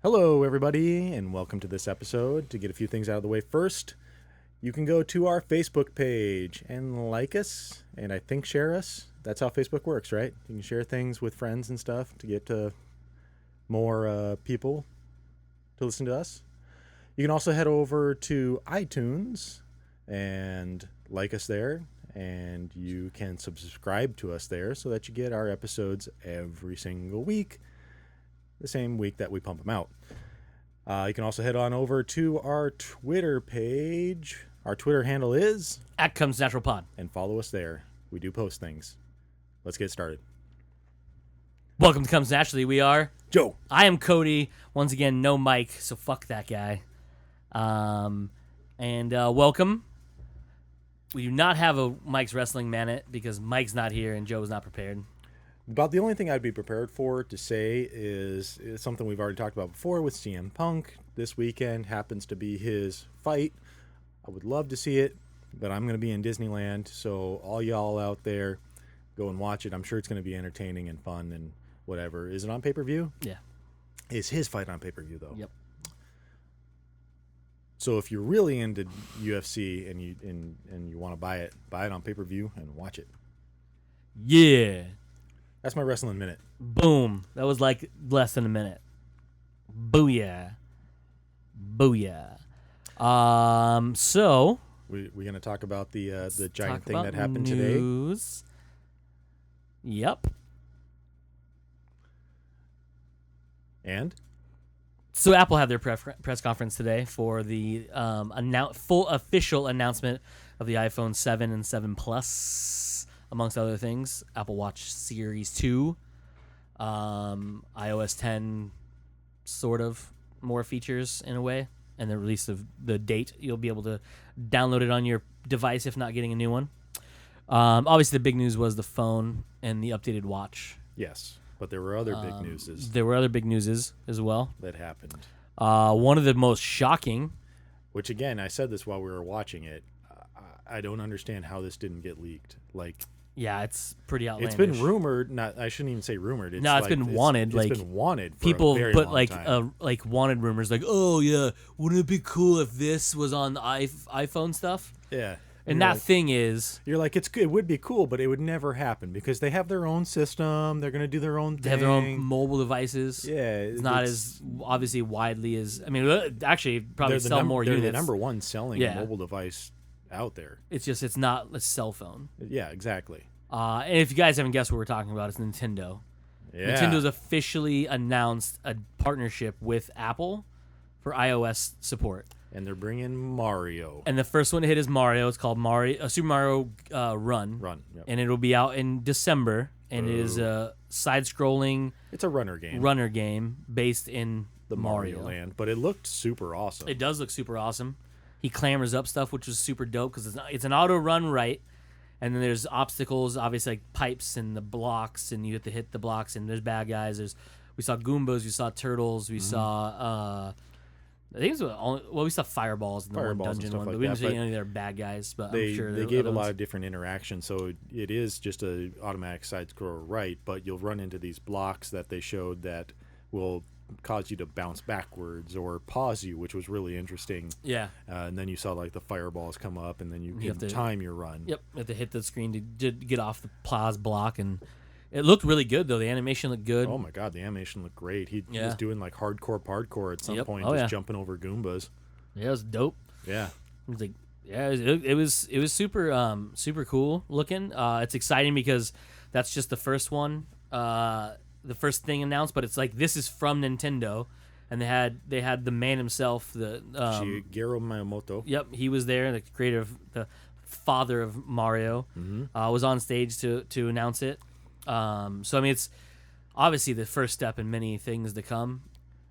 Hello, everybody, and welcome to this episode. To get a few things out of the way first, you can go to our Facebook page and like us, and I think share us. That's how Facebook works, right? You can share things with friends and stuff to get more people to listen to us. You can also head over to iTunes and like us there, and you can subscribe to us there so that you get our episodes every single week, the same week that we pump them out. You can also head on over to our Twitter page. Our Twitter handle is @ComesNaturalPod. and follow us there. We do post things. Let's get started. Welcome to Comes Naturally. We are Joe. I am Cody. Once again, no Mike, so fuck that guy. Welcome. We do not have a Mike's Wrestling Minute because Mike's not here and Joe's not prepared. About the only thing I'd be prepared for to say is something we've already talked about before with CM Punk. This weekend happens to be his fight. I would love to see it, but I'm going to be in Disneyland, so all y'all out there, go and watch it. I'm sure it's going to be entertaining and fun and whatever. Is it on pay-per-view? Yeah. Is his fight on pay-per-view, though? Yep. So if you're really into UFC and you want to buy it on pay-per-view and watch it. Yeah. That's my wrestling minute. Boom. That was like less than a minute. Booyah. Booyah. So We're going to talk about the giant talk thing about that happened news. today. Yep. And? So Apple had their press conference today for the full official announcement of the iPhone 7 and 7 Plus, amongst other things. Apple Watch Series 2, iOS 10, sort of more features in a way, and the release of the date. You'll be able to download it on your device if not getting a new one. Obviously, the big news was the phone and the updated watch. Yes. But there were other big newses. There were other big newses as well. That happened. One of the most shocking. Which, again, I said this while we were watching it. I don't understand how this didn't get leaked. Yeah, it's pretty outlandish. It's been rumored. I shouldn't even say rumored. It's been wanted. It's been wanted for people a very put long time. wanted rumors like, oh yeah, wouldn't it be cool if this was on the iPhone stuff? Yeah. And that thing is, you're like, it's good. It would be cool, but it would never happen because they have their own system. They're going to do their own thing. They have their own mobile devices. Yeah. It's not as obviously widely as, actually probably sell more units. They're the number one selling mobile device out there. It's not a cell phone. Yeah, exactly. And if you guys haven't guessed what we're talking about, it's Nintendo. Yeah. Nintendo's officially announced a partnership with Apple for iOS support. And they're bringing Mario. And the first one to hit is Mario. It's called Super Mario Run. Yep. And it'll be out in December. And it is a side-scrolling. It's a runner game based in the Mario Land, but it looked super awesome. It does look super awesome. He clambers up stuff, which was super dope because it's an auto run, right? And then there's obstacles, obviously like pipes and the blocks, and you have to hit the blocks. And there's bad guys. We saw Goombas, we saw turtles, we saw. I think we saw fireballs in the one dungeon one, but we didn't see any of their bad guys. But I'm sure they gave a lot of different interactions, so it is just a automatic side scroller, right? But you'll run into these blocks that they showed that will cause you to bounce backwards or pause you, which was really interesting. Yeah. And then you saw like the fireballs come up, and then you can time your run. Yep. You have to hit the screen to get off the pause block, and it looked really good though. The animation looked good. Oh my god, the animation looked great. He was doing like hardcore parkour at some point, jumping over Goombas. Yeah, it was dope. Yeah. It was like, it was super super cool looking. It's exciting because that's just the first one, the first thing announced. But it's like this is from Nintendo, and they had the man himself, the Shigeru Miyamoto. Yep, he was there, the creator the father of Mario, was on stage to announce it. It's obviously the first step in many things to come.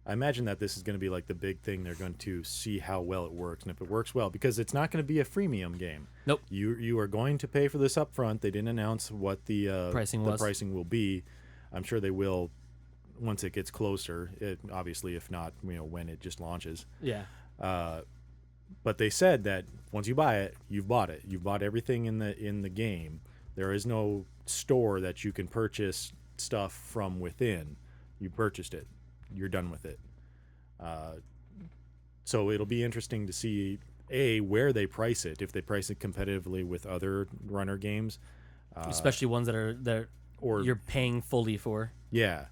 I imagine that this is going to be like the big thing. They're going to see how well it works, and if it works well, because it's not going to be a freemium game. Nope. You are going to pay for this up front. They didn't announce what the pricing will be. I'm sure they will once it gets closer. Obviously, if not, when it just launches. Yeah. But they said that once you buy it, you've bought it. You've bought everything in the game. There is no store that you can purchase stuff from within. You purchased it. You're done with it. So it'll be interesting to see where they price it, if they price it competitively with other runner games, especially ones that or you're paying fully for. Yeah.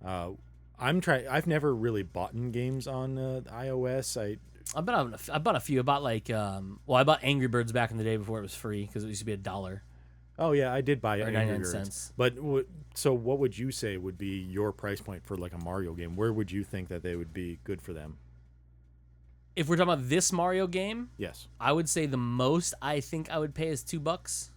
I've never really bought games on iOS. I bought a few. I bought I bought Angry Birds back in the day before it was free because it used to be $1. Oh yeah, I did buy or Angry 99 Birds. cents. But so what would you say would be your price point for like a Mario game? Where would you think that they would be good for them? If we're talking about this Mario game, Yes. I would say the most I think I would pay is $2,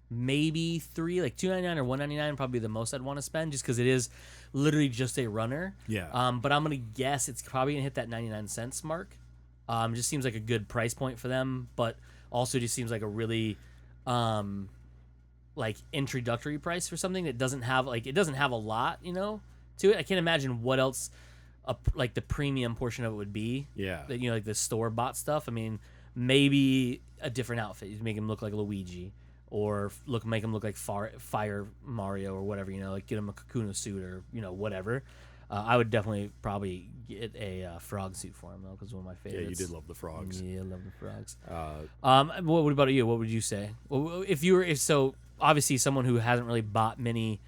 maybe $3, like $2.99 or $1.99, probably the most I'd want to spend, just because it is literally just a runner. Yeah. But I'm gonna guess it's probably gonna hit that 99 cents mark. Just seems like a good price point for them, but also just seems like a really, like introductory price for something that doesn't have a lot, to it. I can't imagine what else. Like the premium portion of it would be. Yeah. That, like the store bought stuff. I mean, maybe a different outfit. You make him look like Luigi, or make him look like Fire Mario or whatever. Like get him a Kakuna suit or whatever. I would definitely probably get a frog suit for him though, because one of my favorites. Yeah, you did love the frogs. Yeah, I love the frogs. What about you? What would you say? Well, if obviously someone who hasn't really bought many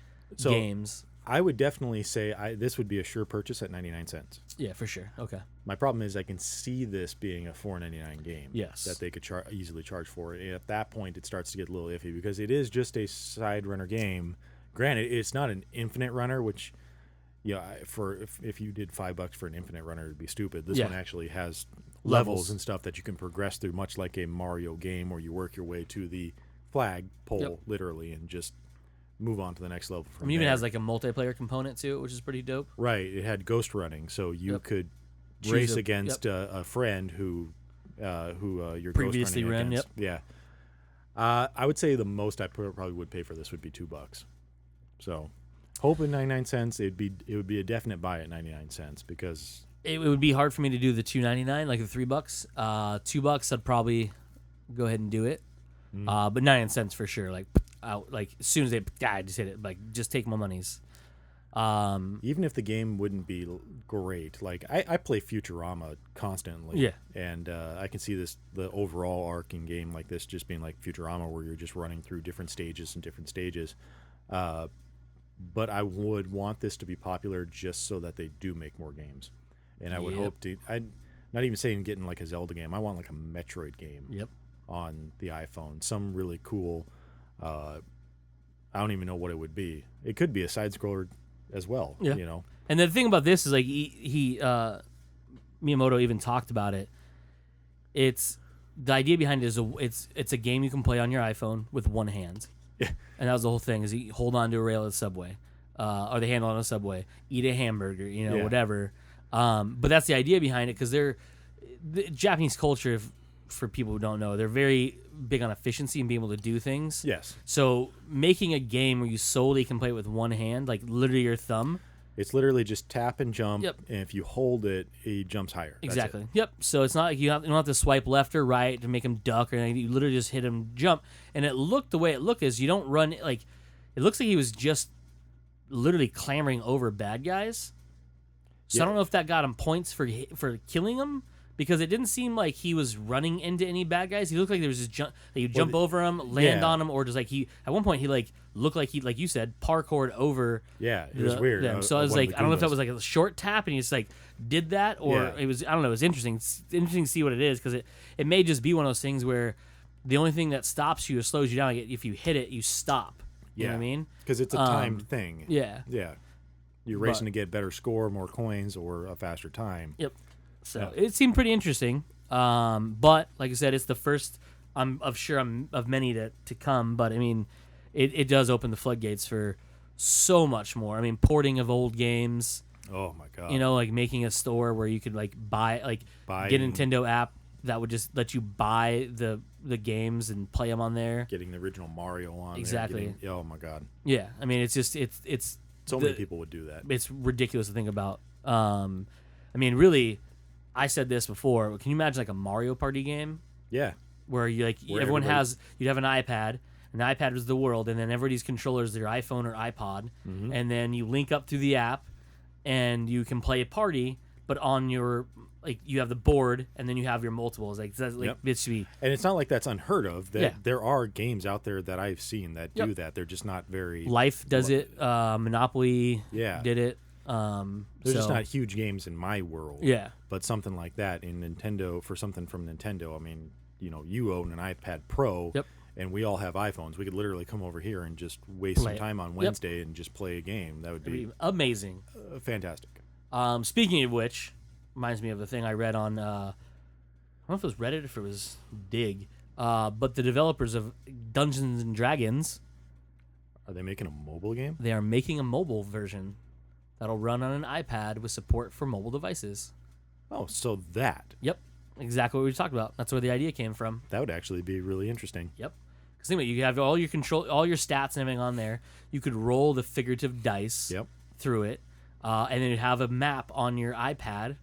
games. I would definitely say this would be a sure purchase at 99 cents. Yeah, for sure. Okay. My problem is I can see this being a $4.99 game. Yes. That they could easily charge for it. And at that point, it starts to get a little iffy because it is just a side runner game. Granted, it's not an infinite runner, which, if you did $5 for an infinite runner, it'd be stupid. This one actually has levels and stuff that you can progress through, much like a Mario game where you work your way to the flag pole, literally, and just move on to the next level from It even there. has like a multiplayer component to it, which is pretty dope. Right. It had ghost running, so you could race against a friend who you're previously ghost running ran. against. Yeah. I would say the most I probably would pay for this would be $2. So, hoping 99 cents. It would be a definite buy at 99 cents because it would be hard for me to do the $2.99, like the $3. $2, I'd probably go ahead and do it. But 99 cents for sure. Like out, like as soon as I just hit it. Like just take my monies. Even if the game wouldn't be great, like I play Futurama constantly. Yeah. And I can see the overall arc in game like this just being like Futurama, where you're just running through different stages. But I would want this to be popular just so that they do make more games. And I would hope to. I'm not even saying getting like a Zelda game. I want like a Metroid game. Yep. On the iPhone, some really cool. I don't even know what it would be. It could be a side scroller as well. Yeah. And the thing about this is like he Miyamoto even talked about it. It's the idea behind it is it's a game you can play on your iPhone with one hand. Yeah. And that was the whole thing, is you hold on to a rail at the subway, or the handle on a subway, eat a hamburger, whatever. But that's the idea behind it, because the Japanese culture, for people who don't know, they're very big on efficiency and being able to do things. Yes. So making a game where you solely can play it with one hand, like literally your thumb. It's literally just tap and jump, Yep. and if you hold it, he jumps higher. Exactly. Yep. So it's not like you don't have to swipe left or right to make him duck or anything. You literally just hit him, jump, and the way it looked is you don't run like. It looks like he was just literally clambering over bad guys. So I don't know if that got him points for killing them, because it didn't seem like he was running into any bad guys. He looked like there was just you jump over him, land on him, or just like at one point he looked like he, like you said, parkoured over. Yeah, it was weird. So I was like, I don't know if that was like a short tap and he just like did that, or it was, I don't know. It was interesting. It's interesting to see what it is, because it may just be one of those things where the only thing that stops you or slows you down, if you hit it, you stop. You know what I mean? Because it's a timed thing. Yeah. Yeah. You're racing to get better score, more coins, or a faster time. Yep. So it seemed pretty interesting. But like I said, it's the first of many to come. But I mean, it does open the floodgates for so much more. I mean, porting of old games. Oh my god. Like making a store where you could get a Nintendo app that would just let you buy the games and play them on there. Getting the original Mario on exactly. there. Oh my god. Yeah, I mean, it's just it's so many people would do that. It's ridiculous to think about. I mean, really, I said this before. Can you imagine like a Mario Party game? Yeah. Where you'd have an iPad, and the iPad was the world, and then everybody's controller is their iPhone or iPod, and then you link up through the app, and you can play a party, but on your like you have the board and then you have your multiples. Like that's like it should be. And it's not like that's unheard of. That Yeah. there are games out there that I've seen that do that. They're just not very. Life does it. Monopoly. Did it. They're just not huge games in my world. Yeah. But something like that in Nintendo, for something from Nintendo, I mean, you own an iPad Pro. Yep. And we all have iPhones. We could literally come over here and just waste some time on Wednesday and just play a game. That would be amazing. Fantastic. Speaking of which, reminds me of the thing I read on, I don't know if it was Reddit or if it was Dig, but the developers of Dungeons and Dragons. Are they making a mobile game? They are making a mobile version that'll run on an iPad with support for mobile devices. Oh, so that. Yep. Exactly what we talked about. That's where the idea came from. That would actually be really interesting. Yep. Because think about it, you have all your control, all your stats and everything on there. You could roll the figurative dice through it, and then you'd have a map on your iPad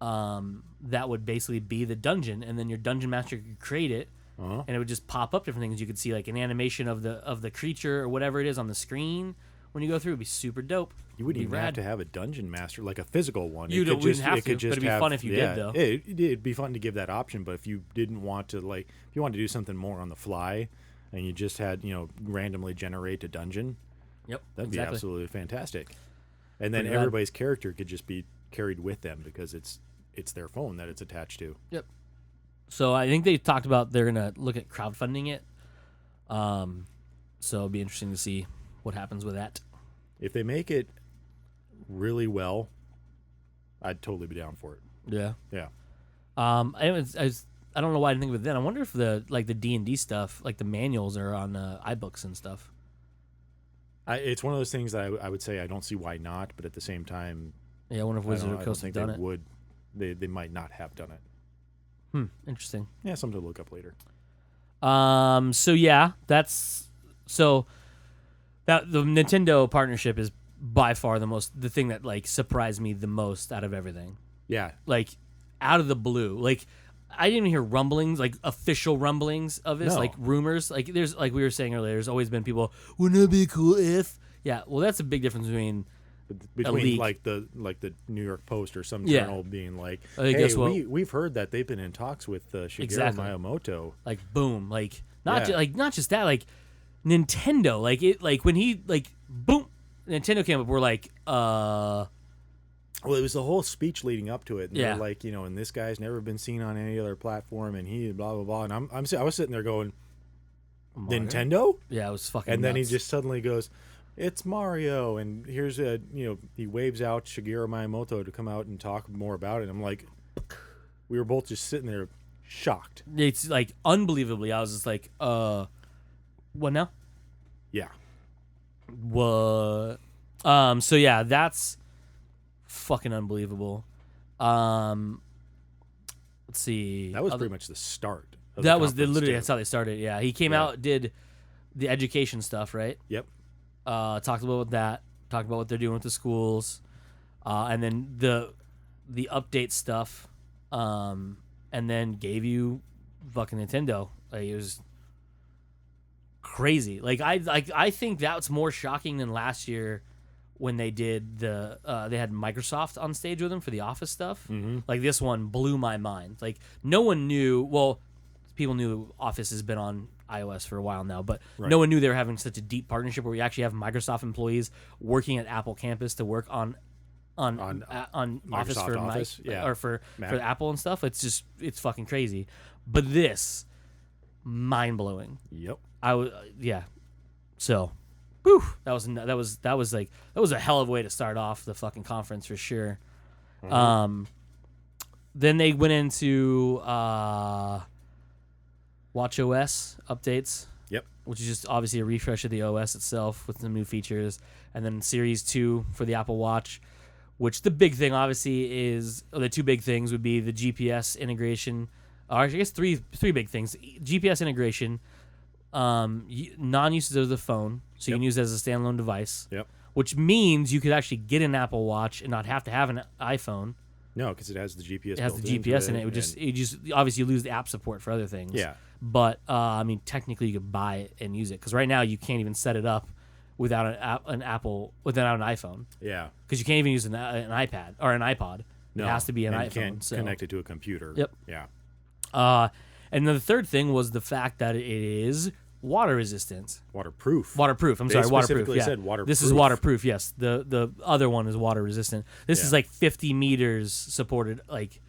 that would basically be the dungeon, and then your dungeon master could create it, and it would just pop up different things. You could see like an animation of the creature or whatever it is on the screen when you go through. It'd be super dope. You wouldn't even have to have a dungeon master, like a physical one. You wouldn't have to, but it'd be fun if you did, though. It'd be fun to give that option, but if you didn't want to, like, if you wanted to do something more on the fly, and you just had, randomly generate a dungeon, that'd be absolutely fantastic. And then everybody's character could just be carried with them because it's their phone that it's attached to. Yep. So I think they talked about they're gonna look at crowdfunding it. So it'll be interesting to see what happens with that. If they make it really well, I'd totally be down for it. Yeah. Yeah. I don't know why I didn't think of it then. I wonder if the D&D stuff, like the manuals, are on iBooks and stuff. It's one of those things that I would say I don't see why not, but at the same time, I wonder if Wizard of the Coast have done it. They might not have done it. Interesting. Yeah, something to look up later. So yeah, that the Nintendo partnership is by far the thing that like surprised me the most out of everything. Yeah. Like out of the blue. Like I didn't even hear rumblings, like official rumblings of this, like rumors. Like there's, like we were saying earlier, there's always been people, wouldn't it be cool if? Yeah, well, that's a big difference between like the New York Post or some journal being like, hey, we've heard that they've been in talks with Shigeru Miyamoto. Like boom, like not just that, like Nintendo, like when he boom, Nintendo came up, we're like, well, it was the whole speech leading up to it. And they're like, and this guy's never been seen on any other platform, and he blah blah blah. And I was sitting there going, Mario? Nintendo? Yeah, it was fucking. And nuts. then he just suddenly goes, "It's Mario," and here's he waves out Shigeru Miyamoto to come out and talk more about it. I'm like, we were both just sitting there, shocked. It's like unbelievably. I was just like, what now? Yeah. What? So yeah, that's fucking unbelievable. Let's see. That was pretty much the start. That was literally that's how they started. Yeah, he came out, did the education stuff, right? Yep. Talked about that. Talked about what they're doing with the schools, and then the update stuff, and then gave you fucking Nintendo. Like, it was crazy. Like I think that's more shocking than last year when they did they had Microsoft on stage with them for the Office stuff. Mm-hmm. Like this one blew my mind. Like no one knew. Well, people knew Office has been on iOS for a while now, but no one knew they were having such a deep partnership where we actually have Microsoft employees working at Apple campus to work on Office for Office, or for Apple and stuff. It's fucking crazy. But this, mind blowing. Yep. So, whew, that was a hell of a way to start off the fucking conference for sure. Mm-hmm. Then they went into watchOS updates. Yep. Which is just obviously a refresh of the OS itself with some new features, and then Series 2 for the Apple Watch. Which the big thing obviously is, the two big things would be the GPS integration. Or I guess three big things: GPS integration, non-usage of the phone, so you can use it as a standalone device. Yep. Which means you could actually get an Apple Watch and not have to have an iPhone. No, because it has the GPS. It has the GPS in it. It just obviously you lose the app support for other things. Yeah. But I mean, technically you could buy it and use it because right now you can't even set it up without an iPhone. Yeah. Because you can't even use an iPad or an iPod. It has to be an and iPhone. You can't connect it to a computer. Yep. Yeah. And then the third thing was the fact that it is water resistant. Waterproof. Waterproof. I'm sorry, waterproof. Specifically Yeah. said waterproof. This is waterproof. Yes. The other one is water resistant. This is like 50 meters supported. Like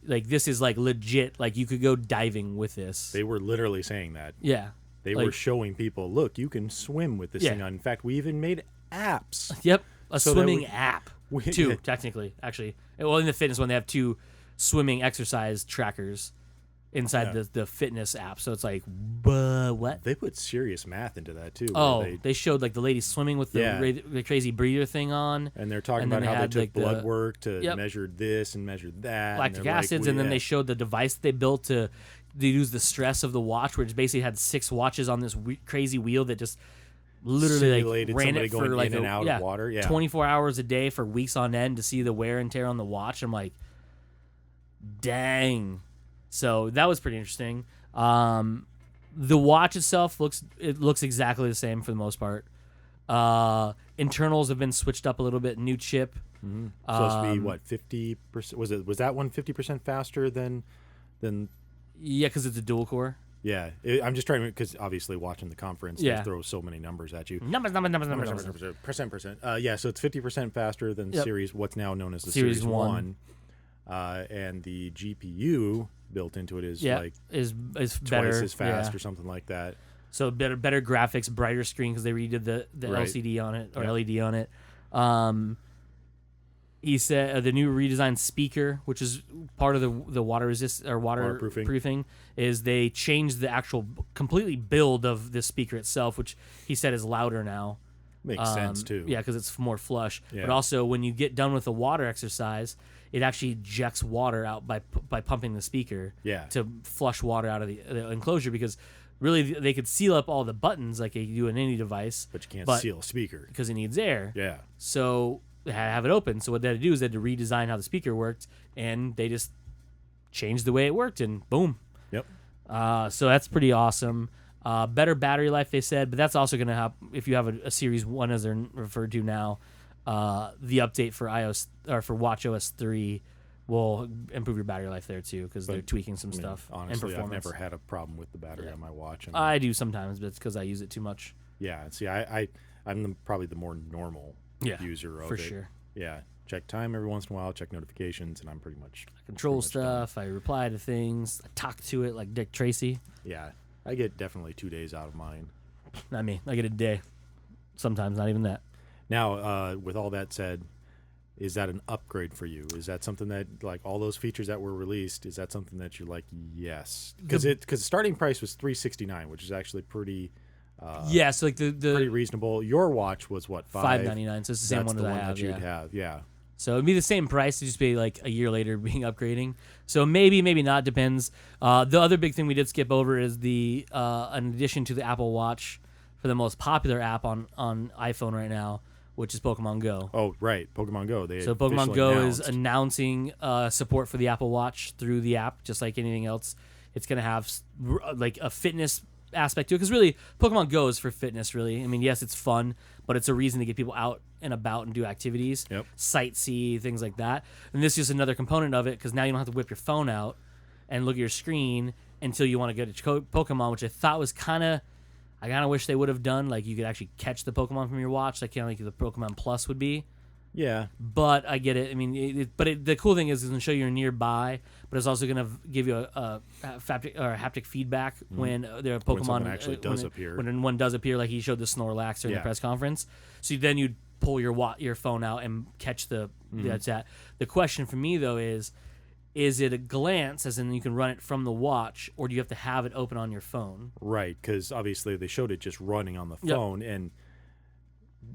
this is like legit. Like you could go diving with this. They were literally saying that. Yeah. They were showing people, look, you can swim with this thing. In fact, we even made apps. Yep. A swimming app. Two, technically, actually. Well, in the fitness one, they have 2 swimming exercise trackers inside the fitness app. So it's like, what? They put serious math into that, too. Oh, they showed like the lady swimming with the crazy breather thing on. And they're talking about how they took blood work to measure this and measure that. Lactic acids. And then they showed the device they built to use the stress of the watch, which basically had 6 watches on this crazy wheel that just literally like ran it for like in and out of water. 24 hours a day for weeks on end to see the wear and tear on the watch. I'm like, dang. So that was pretty interesting. The watch itself looks exactly the same for the most part. Internals have been switched up a little bit. New chip. Mm-hmm. Supposed to be what, 50%? Was that one 50% faster than? Yeah, because it's a dual core. Yeah, I'm just trying to, because obviously watching the conference, they throw so many numbers at you. Numbers. Percent. Yeah, so it's 50% faster than what's now known as the Series 1. And the GPU built into it is is twice better, as fast or something like that. So better graphics, brighter screen because they redid the LCD on it or LED on it. He said the new redesigned speaker, which is part of the waterproofing, is they changed the actual completely build of the speaker itself, which he said is louder now. Makes sense too. Yeah, because it's more flush. Yeah. But also, when you get done with the water exercise, it actually ejects water out by pumping the speaker to flush water out of the enclosure. Because really, they could seal up all the buttons like you do in any device, but you can't seal a speaker because it needs air. Yeah. So they had to have it open. So what they had to do is they had to redesign how the speaker worked, and they just changed the way it worked, and boom. Yep. So that's pretty awesome. Better battery life, they said, but that's also going to happen if you have a Series 1, as they're referred to now. The update for iOS or for WatchOS 3 will improve your battery life there too, because they're tweaking some stuff. Honestly, I've never had a problem with the battery on my watch. I do sometimes, but it's because I use it too much. Yeah, see, I'm probably the more normal user of it. For sure. Yeah, check time every once in a while, check notifications, and I'm pretty much control stuff. I reply to things. I talk to it like Dick Tracy. Yeah, I get definitely 2 days out of mine. Not me. I get a day. Sometimes not even that. Now, with all that said, is that an upgrade for you? Is that something that, like, all those features that were released, is that something that you're like, yes? Because the starting price was $369, which is actually pretty. So like the pretty reasonable. Your watch was what, $599? So it's the same one that I have. That you'd have, yeah. So it'd be the same price, it'd just be like a year later being upgrading. So maybe not, depends. The other big thing we did skip over is the in addition to the Apple Watch, for the most popular app on iPhone right now, which is Pokemon Go. Oh, right, Pokemon Go. So Pokemon Go is announcing support for the Apple Watch through the app, just like anything else. It's going to have like a fitness aspect to it, because really Pokemon Go is for fitness, really. I mean, yes, it's fun, but it's a reason to get people out and about and do activities, sightsee, things like that. And this is another component of it, because now you don't have to whip your phone out and look at your screen until you want to get a Pokemon, which I thought was I kind of wish they would have done, like you could actually catch the Pokemon from your watch, like kind of like the Pokemon Plus would be. Yeah. But I get it. I mean, the cool thing is it's going to show you're nearby, but it's also going to give you a haptic feedback when their Pokemon when someone actually does appear. When one does appear, like he showed the Snorlax during the press conference. So then you'd pull your phone out and catch the that's that. The question for me though is it a glance, as in you can run it from the watch, or do you have to have it open on your phone? Right, because obviously they showed it just running on the phone, and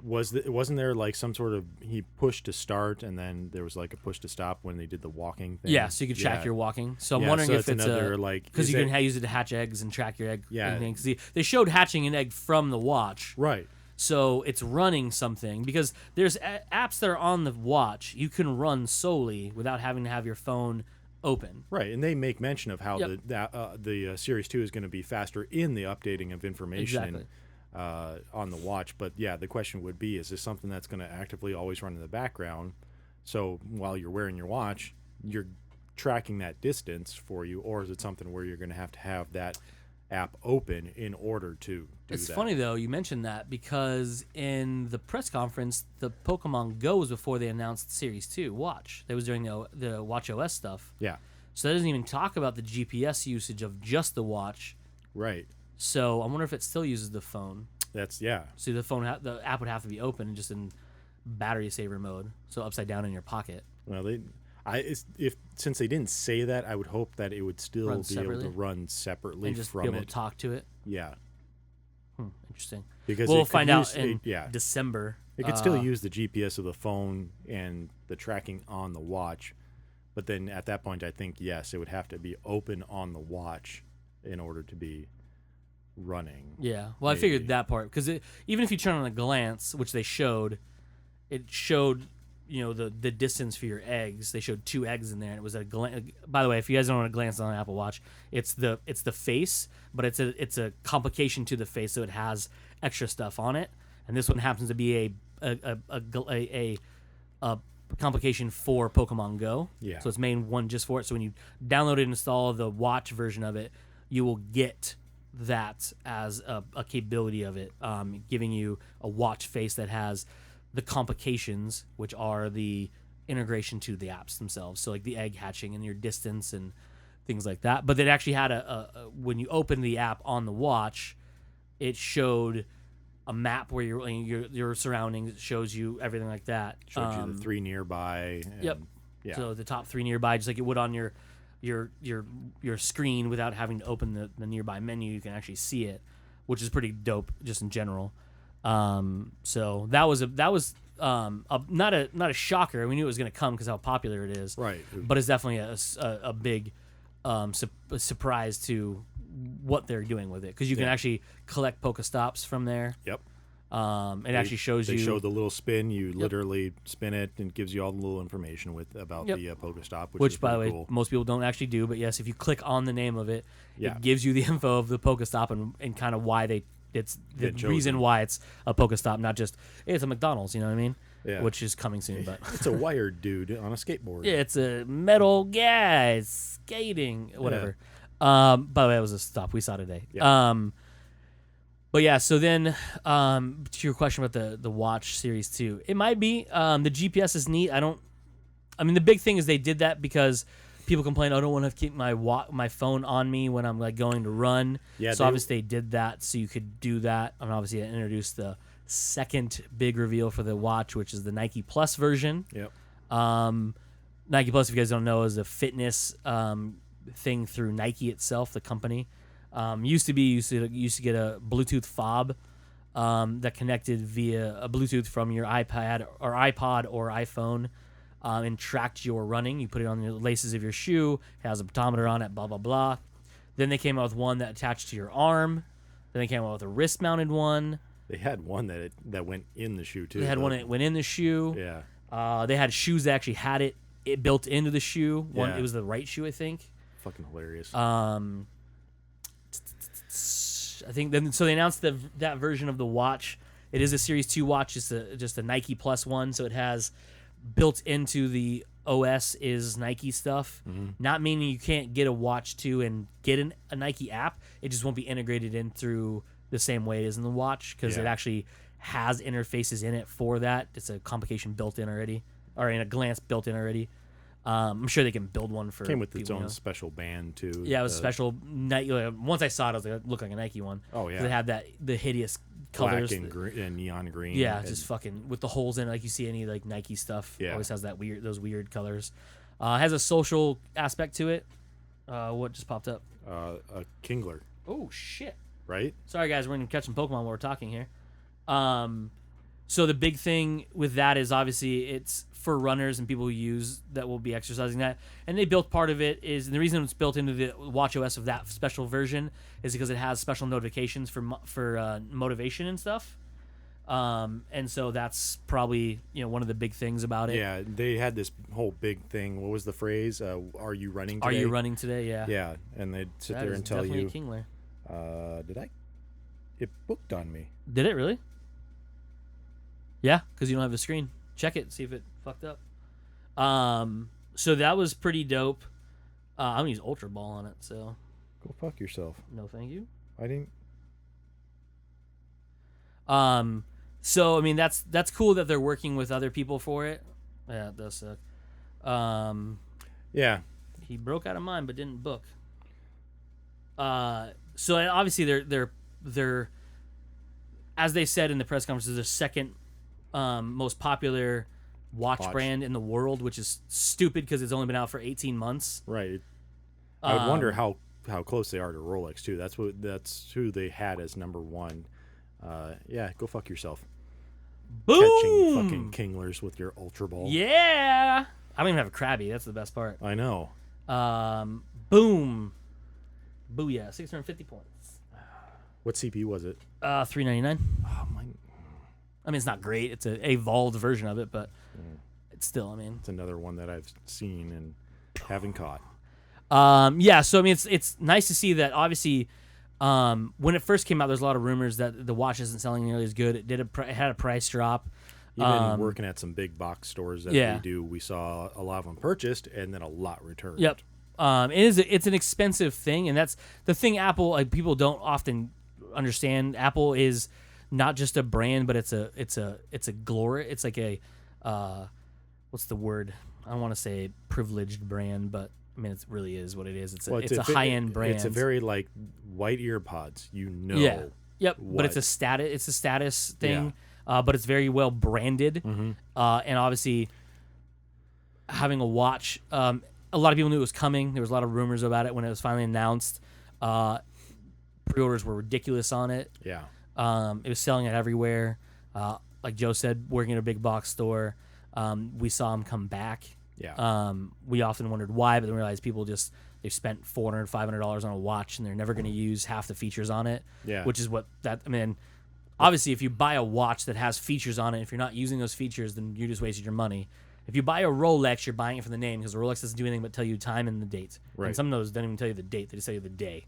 wasn't there like some sort of, he pushed to start and then there was like a push to stop when they did the walking thing? Yeah, so you could track your walking. So I'm wondering if it's another like, because you can use it to hatch eggs and track your egg. Yeah, because they showed hatching an egg from the watch. Right. So it's running something, because there's apps that are on the watch you can run solely without having to have your phone open. Right, and they make mention of how the Series 2 is going to be faster in the updating of information on the watch. But yeah, the question would be, is this something that's going to actively always run in the background? So while you're wearing your watch, you're tracking that distance for you, or is it something where you're going to have that app open in order to do It's that? funny though you mentioned that, because in the press conference, the Pokemon Go was before they announced Series 2 Watch. That was during the Watch OS stuff. Yeah. So that doesn't even talk about the GPS usage of just the watch. Right. So I wonder if it still uses the phone. That's yeah. So the app would have to be open and just in battery saver mode, so upside down in your pocket. Well, since they didn't say that, I would hope that it would still Run be separately? able to run separately And just from be able it. to talk to it. Yeah. Interesting. Because We'll it could find out use- in yeah. December. It could still use the GPS of the phone and the tracking on the watch, but then at that point, I think yes, it would have to be open on the watch in order to be running. Yeah. Well, I Maybe. figured that part, because even if you turn on a glance, which they showed, it showed the distance for your eggs. They showed 2 eggs in there, and it was a glance. By the way, if you guys don't want to glance on an Apple Watch, it's the face, but it's a complication to the face, so it has extra stuff on it. And this one happens to be a complication for Pokemon Go. Yeah. So it's made one just for it. So when you download and install the watch version of it, you will get that as a capability of it, giving you a watch face that has the complications, which are the integration to the apps themselves. So like the egg hatching and your distance and things like that. But it actually had when you open the app on the watch, it showed a map where your surroundings. It shows you everything like that. Showed you the 3 nearby. And, Yep. Yeah. So the top 3 nearby, just like it would on your screen, without having to open the nearby menu, you can actually see it, which is pretty dope just in general. So that was not a shocker. We knew it was going to come because how popular it is. Right. But it's definitely a big surprise to what they're doing with it, because you can actually collect Pokestops from there. Yep. It actually shows They you. show the little spin. You literally spin it, and it gives you all the little information about the Pokestop, which is by the way, cool. most people don't actually do. But yes, if you click on the name of it, Yeah. it gives you the info of the Pokestop and kind of why it's the reason why it's a Pokestop, not just hey, it's a McDonald's. You know what I mean? Yeah. Which is coming soon, but It's a wired dude on a skateboard. yeah, it's a metal guy skating, whatever. By the way, that was a stop we saw today. Yeah. But yeah, so then to your question about the Watch Series 2, it might be. The GPS is neat. I mean, the big thing is they did that because people complain, I don't want to keep my phone on me when I'm like going to run. Yeah, so obviously they did that so you could do that. And obviously it introduced the second big reveal for the watch, which is the Nike Plus version. Yep. Nike Plus, if you guys don't know, is a fitness thing through Nike itself, the company. Used to get a Bluetooth fob that connected via a Bluetooth from your iPad or iPod or iPhone and tracked your running. You put it on the laces of your shoe. It has a pedometer on it, blah, blah, blah. Then they came out with one that attached to your arm. Then they came out with a wrist-mounted one. They had one that went in the shoe, too. They had one that went in the shoe. Yeah. They had shoes that actually had it built into the shoe. Yeah. It was the right shoe, I think. Fucking hilarious. I think then. So they announced that version of the watch. It is a Series 2 watch. It's just a Nike Plus one. So it has built into the OS is Nike stuff. Mm-hmm. Not meaning you can't get a Watch 2 and get a Nike app. It just won't be integrated in through the same way it is in the watch, because it actually has interfaces in it for that. It's a complication built in already, or in a glance built in already. I'm sure they can build one for. Came with its own know. special band too. Yeah, it was special. Nike. Once I saw it, I was like, it looked like a Nike one. Oh yeah. 'Cause it had the hideous black colors. and, and neon green. Yeah, and, just fucking with the holes in it, like you see any like Nike stuff. Yeah. Always has those weird colors. Has a social aspect to it. What just popped up? a Kingler, Oh shit! right? Sorry guys, we're gonna catch some Pokemon while we're talking here. So the big thing with that is obviously it's for runners and people who will be exercising that. And they built part of it and the reason it's built into the watchOS of that special version is because it has special notifications for motivation and stuff. And so that's probably one of the big things about it. Yeah, they had this whole big thing. What was the phrase? Are you running today? Are you running today? Yeah. Yeah, and they'd sit That there is and tell definitely you. a Kingler. Did I? It booked on me. Did it really? Yeah, because you don't have a screen. Check it, see if it fucked up. So that was pretty dope. I'm gonna use Ultra Ball on it. So Go fuck yourself. no, thank you. I didn't. So I mean that's cool that they're working with other people for it. Yeah, it does suck. Yeah. He broke out of mine but didn't book. So obviously they're as they said in the press conference, the second most popular watch brand in the world, which is stupid because it's only been out for 18 months. Right. I would wonder how close they are to Rolex too. That's who they had as number one. Yeah, go fuck yourself. Boom! Catching fucking kinglers with your Ultra Ball. Yeah. I don't even have a Krabby. That's the best part. I know. Boom. Booyah. 650 points. What CPU was it? $399. Oh my. I mean, it's not great. It's a evolved version of it, but it's still. I mean, it's another one that I've seen and haven't caught. Yeah. So I mean, it's nice to see that. Obviously, when it first came out, there's a lot of rumors that the watch isn't selling nearly as good. It had a price drop. Even working at some big box stores that we do, we saw a lot of them purchased and then a lot returned. Yep. It's an expensive thing, and that's the thing. Apple, like, people don't often understand. Apple is not just a brand, but it's a glory. It's like a what's the word? I don't want to say privileged brand, but I mean it really is what it is. It's a high end brand. It's a very like white ear pods. Yeah. Yep. But it's a status thing. Yeah. But it's very well branded. Mm-hmm. And obviously having a watch. A lot of people knew it was coming. There was a lot of rumors about it when it was finally announced. Pre-orders were ridiculous on it. Yeah. It was selling it everywhere. Like Joe said, working at a big box store, we saw them come back. Yeah. We often wondered why, but then realized people they've spent $400, $500 on a watch and they're never going to use half the features on it. Yeah. Which is obviously if you buy a watch that has features on it, if you're not using those features, then you just wasted your money. If you buy a Rolex, you're buying it for the name because the Rolex doesn't do anything but tell you time and the date. Right. And some of those don't even tell you the date; they just tell you the day.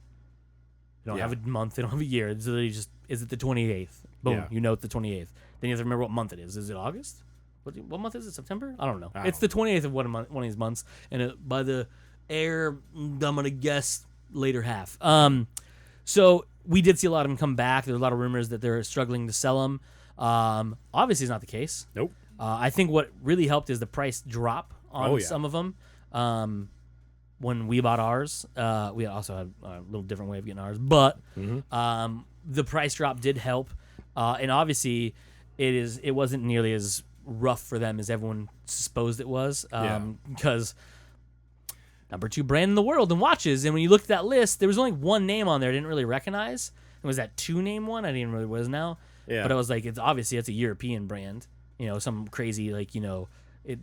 They don't have a month; they don't have a year. It's literally just, is it the 28th? Boom, you know it's the 28th. Then you have to remember what month it is. Is it August? What month is it? September? I don't know. It's the 28th of one of these months, and by the air, I'm gonna guess later half. So we did see a lot of them come back. There's a lot of rumors that they're struggling to sell them. Obviously, it's not the case. Nope. I think what really helped is the price drop on some of them. When we bought ours, we also had a little different way of getting ours, but the price drop did help. And obviously, it wasn't nearly as rough for them as everyone supposed it was, because number 2 brand in the world in watches. And when you looked at that list, there was only one name on there I didn't really recognize. It was that 2 name one. I didn't really know what it was now. Yeah. But I was like, it's a European brand. You know, some crazy, like, you know,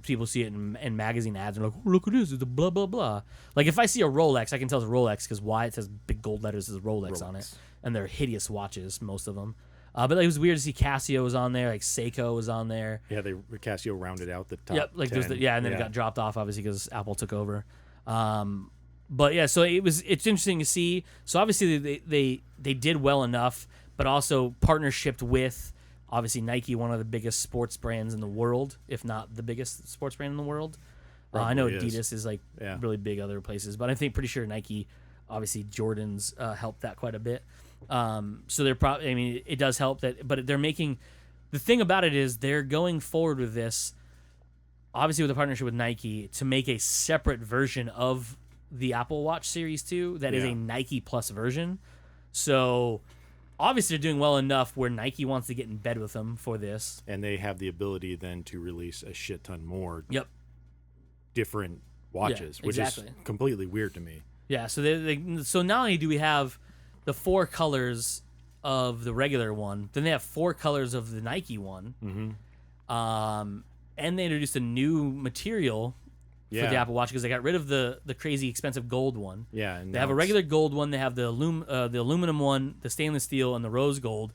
people see it in magazine ads and they're like, oh, look at this, it's a blah, blah, blah. Like, if I see a Rolex, I can tell it's a Rolex because why? It says big gold letters, says Rolex on it. And they're hideous watches, most of them. But it was weird to see Casio was on there, like Seiko was on there. Yeah, Casio rounded out the top. Yep, like 10. And then it got dropped off, obviously, because Apple took over. But yeah, so it's interesting to see. So obviously they did well enough, but also partnershiped with, obviously, Nike, one of the biggest sports brands in the world, if not the biggest sports brand in the world. I know Adidas is like really big other places, but I think pretty sure Nike, obviously Jordan's helped that quite a bit. So they're probably, I mean, it does help that, but they're making, the thing about it is they're going forward with this, obviously with a partnership with Nike, to make a separate version of the Apple Watch Series 2 that is a Nike Plus version. So obviously they're doing well enough where Nike wants to get in bed with them for this. And they have the ability then to release a shit ton more different watches, which is completely weird to me. Yeah, so so not only do we have the 4 colors of the regular one, then they have 4 colors of the Nike one. Mm-hmm. And they introduced a new material for the Apple Watch because they got rid of the crazy expensive gold one. Yeah, and they have a regular gold one. They have the aluminum one, the stainless steel, and the rose gold.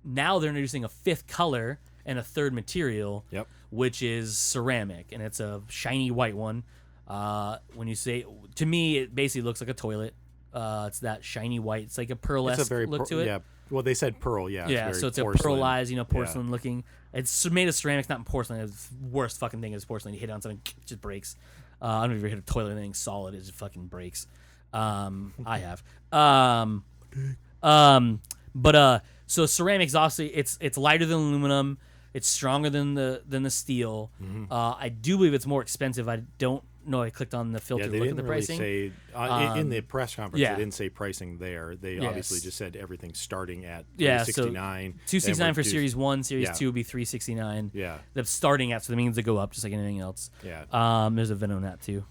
Now they're introducing a 5th color and a 3rd material, which is ceramic, and it's a shiny white one. When you say, to me, it basically looks like a toilet. It's that shiny white. It's like a pearlesque look to it. Yeah. Well, they said pearl. Yeah. Yeah. So it's porcelain. A pearlized, porcelain looking. It's made of ceramics, not porcelain. It's the worst fucking thing is porcelain. You hit it on something, it just breaks. I don't ever hit a toilet and anything solid. It just fucking breaks. I have. So ceramics, obviously, it's lighter than aluminum. It's stronger than the steel. I do believe it's more expensive. I don't know. I clicked on the filter to look at the pricing. Say, in the press conference, they didn't say pricing there. They obviously just said everything's starting at $369. So $269 for Series 1. Series 2 would be $369. Yeah. That's starting at, so that means they go up just like anything else. Yeah. There's a VIN on that, too.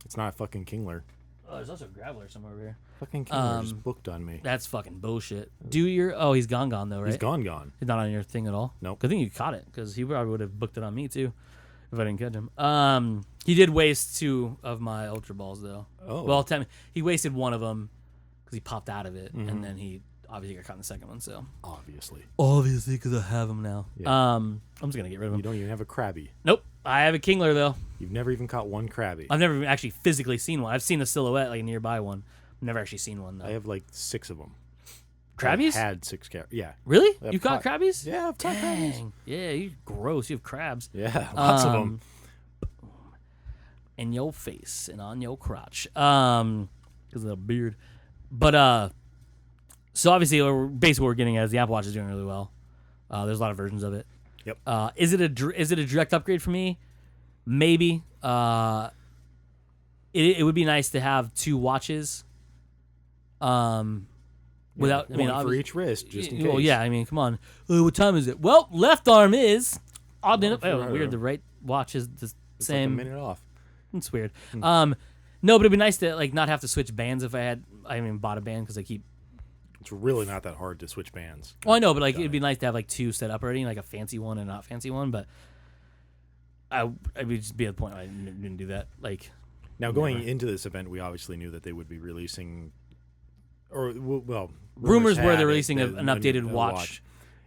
It's not a fucking Kingler. Oh, there's also a Graveler somewhere over here. Fucking Kingler just booked on me. That's fucking bullshit. He's gone though, right? He's gone. He's not on your thing at all? Nope. I think you caught it, because he probably would have booked it on me, too, if I didn't catch him. He did waste 2 of my Ultra Balls, though. Oh. Well, he wasted 1 of them, because he popped out of it, and then he obviously got caught in the second one, so. Obviously, because I have him now. Yeah. I'm just going to get rid of him. You don't even have a Krabby. Nope. I have a Kingler, though. You've never even caught one Krabby. I've never actually physically seen one. I've seen a silhouette, like a nearby one. I've never actually seen one, though. I have like 6 of them. Crabbies? I've had 6 crabbies. Yeah. Really? I've You caught crabbies? Yeah, I've caught crabbies. Yeah, you're gross. You have crabs. Yeah, lots of them. In your face and on your crotch. Because of the beard. But, so obviously, basically what we're getting at is the Apple Watch is doing really well. There's a lot of versions of it. Yep. Is it a direct upgrade for me? Maybe. It would be nice to have 2 watches. Without, one for each wrist, just in case. Well, yeah, I mean, come on. What time is it? Well, left arm is. Weird. The right watch is the same. Like a minute off. It's weird. No, but it'd be nice to like not have to switch bands if I bought a band because I keep. It's really not that hard to switch bands. Well, I know, but like it'd be nice to have like 2 set up already, like a fancy one and not fancy one. But I would just be at the point I didn't do that. Like now, going into this event, we obviously knew that they would be releasing, rumors were they're releasing an updated watch.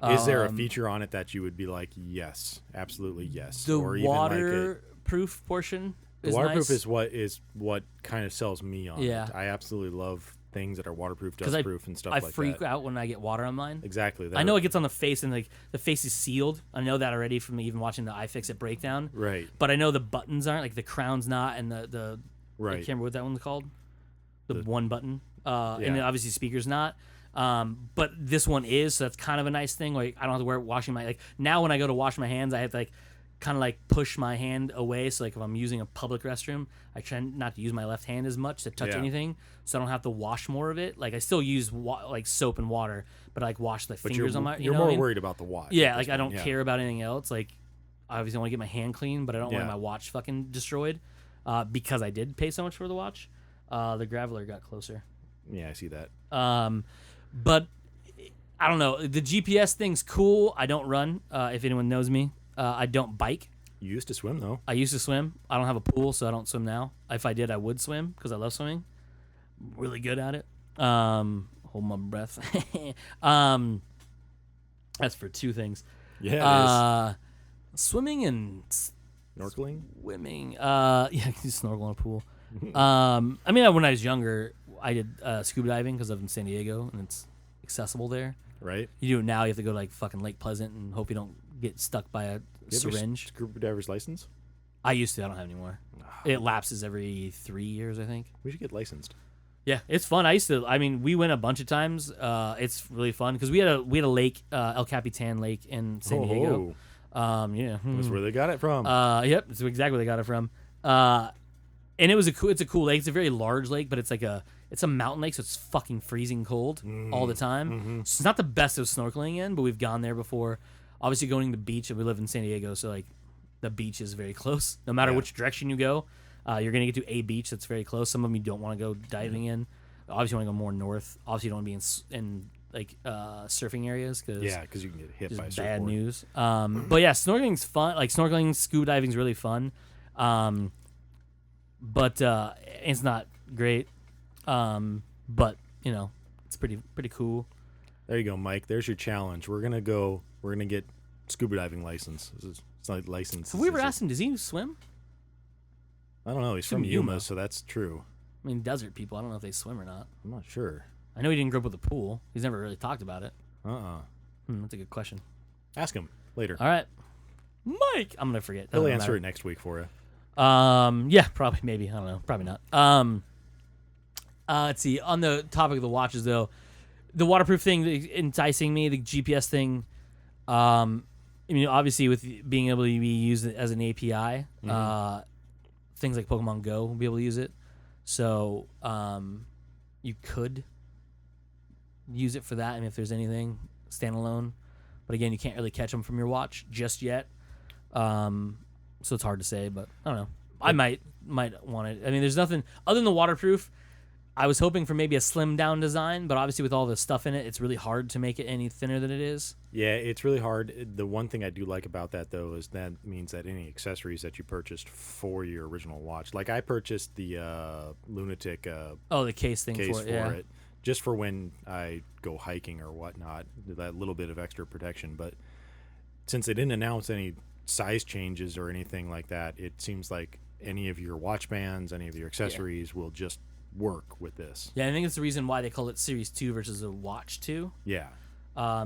Is there a feature on it that you would be like, yes, absolutely yes? The or even waterproof portion. The waterproof is what kind of sells me on Yeah. it. I absolutely love things that are waterproof, dustproof, and stuff like that. I freak out when I get water on mine. Exactly. I know it gets on the face, and like the face is sealed. I know that already from even watching the iFixit breakdown. Right. But I know the buttons aren't, like the crown's not, and the right. I can't remember what that one's called. The one button. And then obviously speaker's not. But this one is, so that's kind of a nice thing. Like I don't have to wear it washing my now when I go to wash my hands, I have to kind of push my hand away. So like if I'm using a public restroom, I try not to use my left hand as much to touch anything, so I don't have to wash more of it. Like I still use soap and water, but I wash the fingers on my. You're more worried about the watch. Yeah, like I don't care about anything else. Like obviously I want to get my hand clean, but I don't want my watch fucking destroyed because I did pay so much for the watch. The Graveler got closer. Yeah, I see that. But I don't know. The GPS thing's cool. I don't run. If anyone knows me, I don't bike. You used to swim though. I used to swim. I don't have a pool, so I don't swim now. If I did, I would swim because I love swimming. Really good at it. Hold my breath. That's for 2 things. Yeah. It is. Swimming and snorkeling. Swimming. Yeah, you can snorkel in a pool. I mean, when I was younger, I did scuba diving because I'm in San Diego and it's accessible there. Right. You do it now. You have to go to fucking Lake Pleasant and hope you don't get stuck by a syringe. Scuba diver's license? I used to. I don't have anymore. It lapses every 3 years, I think. We should get licensed. Yeah, it's fun. I used to. I mean, we went a bunch of times. It's really fun because we had a lake, El Capitan Lake in San Diego. Yeah, that's where they got it from. Yep, that's exactly where they got it from. And it's a cool lake. It's a very large lake, but it's a mountain lake, so it's fucking freezing cold all the time. Mm-hmm. So it's not the best of snorkeling in, but we've gone there before. Obviously, going to the beach, and we live in San Diego, so the beach is very close. No matter which direction you go, you're gonna get to a beach that's very close. Some of them you don't want to go diving in. Obviously, you want to go more north. Obviously, you don't want to be in surfing areas because you can get hit by a bad surfboard. news. But yeah, snorkeling's fun. Like snorkeling, scuba diving's really fun. But it's not great. But it's pretty cool. There you go, Mike. There's your challenge. We're gonna get scuba diving license. It's not license. Have we ever asked him? Does he swim? I don't know. He's from Yuma, so that's true. I mean, desert people. I don't know if they swim or not. I'm not sure. I know he didn't grow up with a pool. He's never really talked about it. That's a good question. Ask him later. All right, Mike. I'm gonna forget. He'll answer it next week for you. Yeah, probably, maybe. I don't know. Probably not. Let's see. On the topic of the watches, though, the waterproof thing enticing me, the GPS thing. Obviously, with being able to be used as an API, things like Pokemon Go will be able to use it. So, you could use it for that. I mean, if there's anything standalone, but again, you can't really catch them from your watch just yet. So it's hard to say, but I don't know. I might want it. I mean, there's nothing other than the waterproof. I was hoping for maybe a slim down design, but obviously with all the stuff in it, it's really hard to make it any thinner than it is. Yeah, it's really hard. The one thing I do like about that, though, is that means that any accessories that you purchased for your original watch, like I purchased the Lunatic the case thing case for it, just for when I go hiking or whatnot, that little bit of extra protection. But since they didn't announce any size changes or anything like that, it seems like any of your watch bands, any of your accessories will just work with this. Yeah, I think it's the reason why they call it Series 2 versus a Watch 2. Yeah.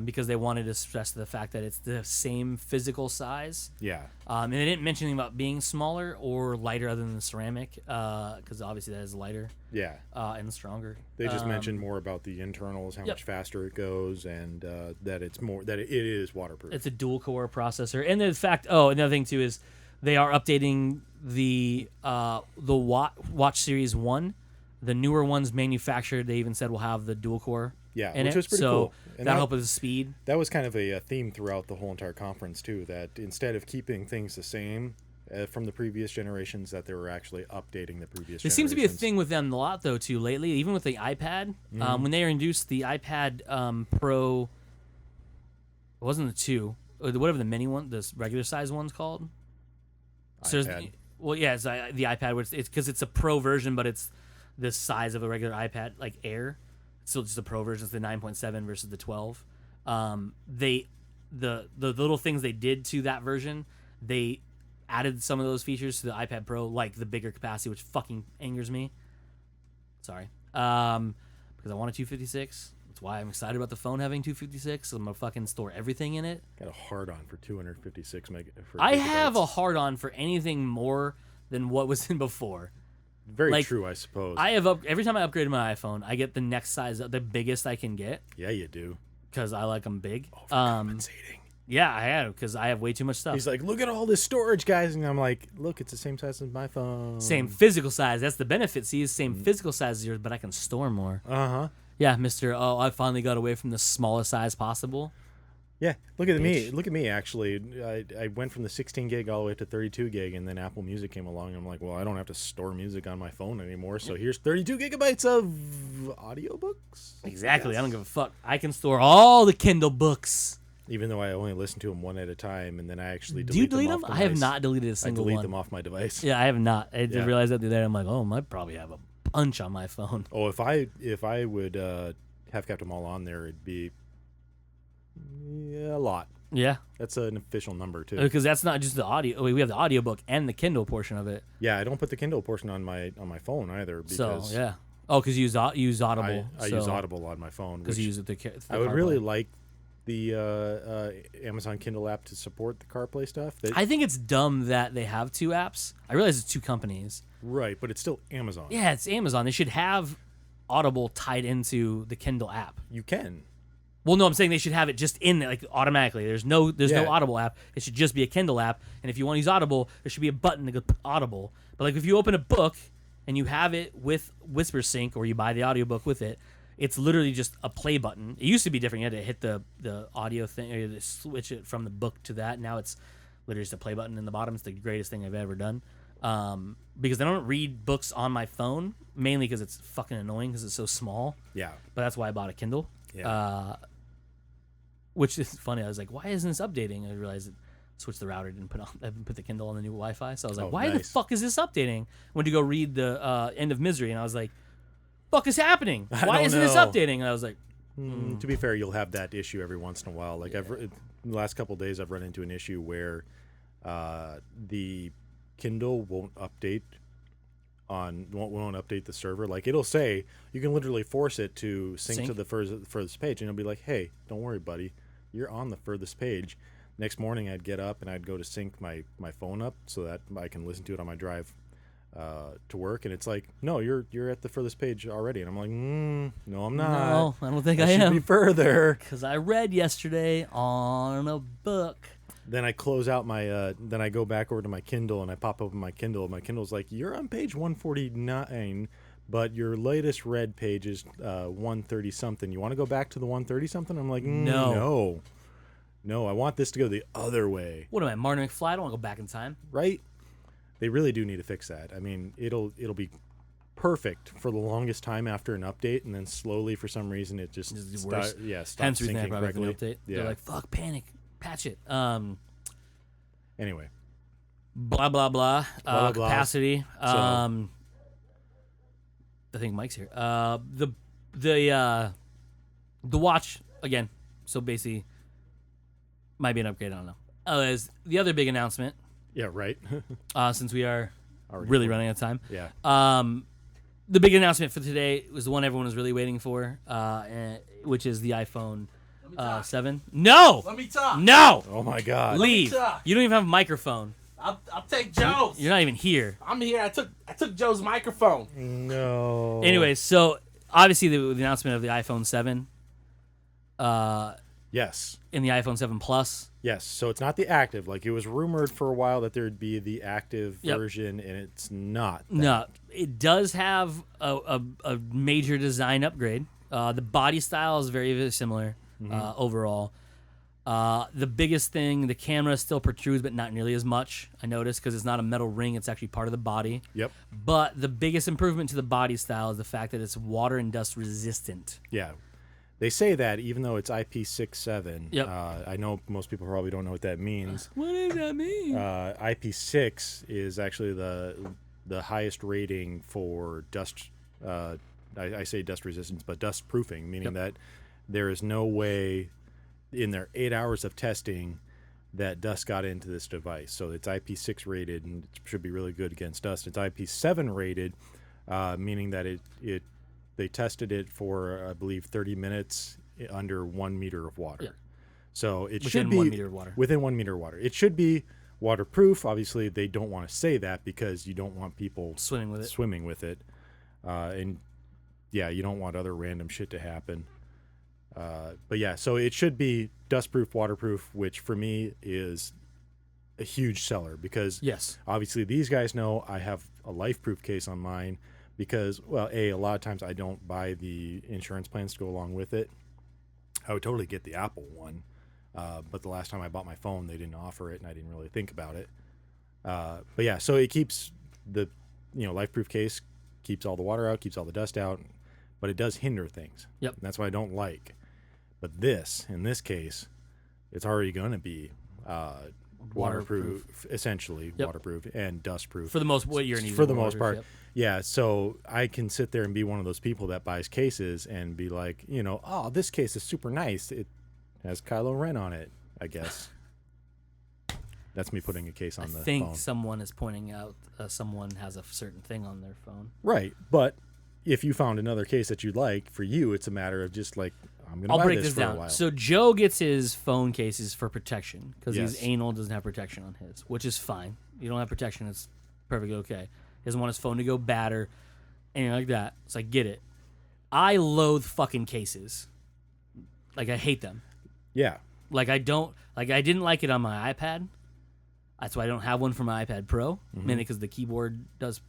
Because they wanted to stress the fact that it's the same physical size. Yeah. And they didn't mention anything about being smaller or lighter other than the ceramic, because obviously that is lighter. Yeah. And stronger. They just mentioned more about the internals, how much faster it goes, and that it's more that it is waterproof. It's a dual core processor, and the fact. Oh, another thing too is they are updating the Watch Series 1. The newer ones manufactured, they even said will have the dual core. Yeah, which was pretty cool. And that'll help with the speed. That was kind of a theme throughout the whole entire conference too. That instead of keeping things the same from the previous generations, that they were actually updating the previous. There seems to be a thing with them a lot though too lately. Even with the iPad, when they introduced the iPad Pro, it wasn't the 2, whatever the mini one, this regular size one's called. So iPad. Well, yeah, it's the iPad. Which it's because it's a Pro version, but it's the size of a regular iPad, like Air. It's still just the Pro version. It's the 9.7 versus the 12. The little things they did to that version, they added some of those features to the iPad Pro, like the bigger capacity, which fucking angers me. Sorry. Because I want a 256. That's why I'm excited about the phone having 256. I'm gonna fucking store everything in it. Got a hard on for 256 meg. I have a hard on for anything more than what was in before. Very true, I suppose. I have every time I upgrade my iPhone, I get the next size, the biggest I can get. Yeah, you do. Because I like them big. Compensating. Yeah, I have, because I have way too much stuff. He's like, look at all this storage, guys, and I'm like, look, it's the same size as my phone. Same physical size. That's the benefit. See, it's same physical size as yours, but I can store more. Yeah, Mister. Oh, I finally got away from the smallest size possible. Yeah, look at me. Look at me. Actually, I went from the 16 gig all the way to 32 gig, and then Apple Music came along. And I'm like, well, I don't have to store music on my phone anymore. So here's 32 gigabytes of audiobooks. Exactly. I don't give a fuck. I can store all the Kindle books. Even though I only listen to them one at a time, and then I actually Do you delete them? I have not deleted a single one. I delete them off my device. Yeah, I have not. I just realized that the other day. I'm like, oh, I might probably have a bunch on my phone. Oh, if I would have kept them all on there, it'd be a lot. Yeah. That's an official number, too. Because that's not just the audio. We have the audiobook and the Kindle portion of it. Yeah, I don't put the Kindle portion on my phone either. Because yeah. Oh, because you use Audible. I use Audible on my phone. Because you use it the I would really like the Amazon Kindle app to support the CarPlay stuff. I think it's dumb that they have two apps. I realize it's two companies. Right, but it's still Amazon. Yeah, it's Amazon. They should have Audible tied into the Kindle app. You can. Well, no, I'm saying they should have it just in like automatically. There's no Audible app. It should just be a Kindle app. And if you want to use Audible, there should be a button to go Audible. But like if you open a book and you have it with Whisper Sync or you buy the audiobook with it, it's literally just a play button. It used to be different. You had to hit the audio thing, or you had to switch it from the book to that. Now it's literally just a play button in the bottom. It's the greatest thing I've ever done. Because I don't read books on my phone, mainly because it's fucking annoying because it's so small. Yeah. But that's why I bought a Kindle. Yeah. Which is funny. I was like, why isn't this updating? I realized it switched the router, didn't put the Kindle on the new Wi-Fi. So I was like, why the fuck is this updating? Went to go read the End of Misery, and I was like, fuck is happening? Why isn't this updating? And I was like, To be fair, you'll have that issue every once in a while. Like in the last couple of days, I've run into an issue where the Kindle won't update won't update the server. Like it'll say you can literally force it to sync to the furthest page, and it'll be like, hey, don't worry, buddy, you're on the furthest page. next morning I'd get up and I'd go to sync my phone up so that I can listen to it on my drive to work, and it's like, no, you're at the furthest page already, and I'm like, no, I'm not. No, I don't think I should am. be further. Because I read yesterday on a book. Then I close out my, then I go back over to my Kindle and I pop open my Kindle. My Kindle's like, you're on page 149, but your latest read page is 130 something. You want to go back to the 130 something? I'm like, no, I want this to go the other way. What am I, Martin McFly? I don't want to go back in time. Right? They really do need to fix that. I mean, it'll be perfect for the longest time after an update, and then slowly, for some reason, it just worse. stops Hence the reason I syncing brought up an correctly. update. Yeah. They're like, fuck, panic, patch it. Anyway. Blah blah blah. Blah, blah. Capacity. I think Mike's here. The watch again. So basically, might be an upgrade. I don't know. Is the other big announcement? Yeah, right. Since we are Already really running out of time. Yeah. The big announcement for today was the one everyone was really waiting for, which is the iPhone 7. No. Let me talk. No. Oh my God. Leave. talk. You don't even have a microphone. I'll take Joe's. You're not even here. I'm here. I took Joe's microphone. No. Anyway, so obviously the announcement of the iPhone 7 Yes. and the iPhone 7 Plus. Yes. So it's not the active. Like, it was rumored for a while that there would be the active Yep. version, and it's not. that. No, it does have a major design upgrade. The body style is very, very similar overall. The biggest thing, the camera still protrudes, but not nearly as much, I noticed, because it's not a metal ring. It's actually part of the body. Yep. But the biggest improvement to the body style is the fact that it's water and dust resistant. Yeah. They say that even though it's IP67. Yep. I know most people probably don't know what that means. What does that mean? IP6 is actually the highest rating for dust. I say dust resistance, but dust proofing, meaning that there is no way in their 8 hours of testing that dust got into this device. So it's IP6 rated and it should be really good against dust. It's IP7 rated, meaning that they tested it for, I believe, 30 minutes under 1 meter of water. Yeah. So it Within should be 1 meter of water. Within 1 meter of water. It should be waterproof. Obviously, they don't want to say that because you don't want people Swimming with it. And yeah, you don't want other random shit to happen. But yeah, so it should be dustproof, waterproof, which for me is a huge seller because Yes. obviously these guys know I have a life-proof case on mine because, well, a lot of times I don't buy the insurance plans to go along with it. I would totally get the Apple one, but the last time I bought my phone, they didn't offer it, and I didn't really think about it. But yeah, so it keeps the life-proof case, keeps all the water out, keeps all the dust out, but it does hinder things. Yep. And that's what I don't like. But in this case, it's already going to be waterproof, essentially waterproof and dustproof For the most, what you're needing. for the most part. Yep. Yeah, so I can sit there and be one of those people that buys cases and be like, oh, this case is super nice. It has Kylo Ren on it, I guess. That's me putting a case on the phone. I think someone is pointing out someone has a certain thing on their phone. Right, but if you found another case that you'd like, for you, it's a matter of just like, I'm going to buy I'll break this this for a down. while. So Joe gets his phone cases for protection because Yes. he's anal, doesn't have protection on his, which is fine. You don't have protection, it's perfectly okay. He doesn't want his phone to go bad or anything like that. So I get it. I loathe fucking cases. Like, I hate them. Yeah. I didn't like it on my iPad. That's why I don't have one for my iPad Pro. Mainly because the keyboard does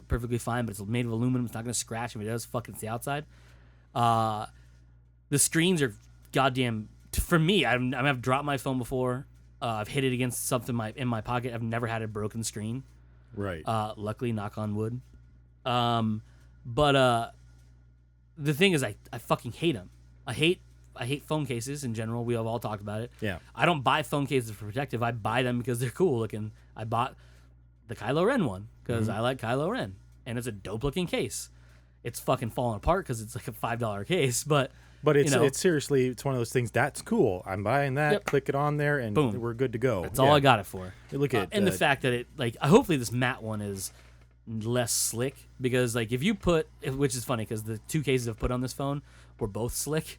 perfectly fine, but it's made of aluminum. It's not going to scratch. If it does, fucking it's the outside. The screens are goddamn. For me, I've dropped my phone before. I've hit it against something in my pocket. I've never had a broken screen. Right. Luckily, knock on wood. But the thing is, I fucking hate them. I hate phone cases in general. We have all talked about it. Yeah. I don't buy phone cases for protective. I buy them because they're cool looking. I bought the Kylo Ren one because I like Kylo Ren, and it's a dope looking case. It's fucking falling apart because it's like a $5 case, but it's seriously, it's one of those things that's cool. I'm buying that. Yep. Click it on there, and Boom. We're good to go. that's all I got it for. Look at And the fact that it hopefully this matte one is less slick because if you put, which is funny because the two cases I've put on this phone were both slick.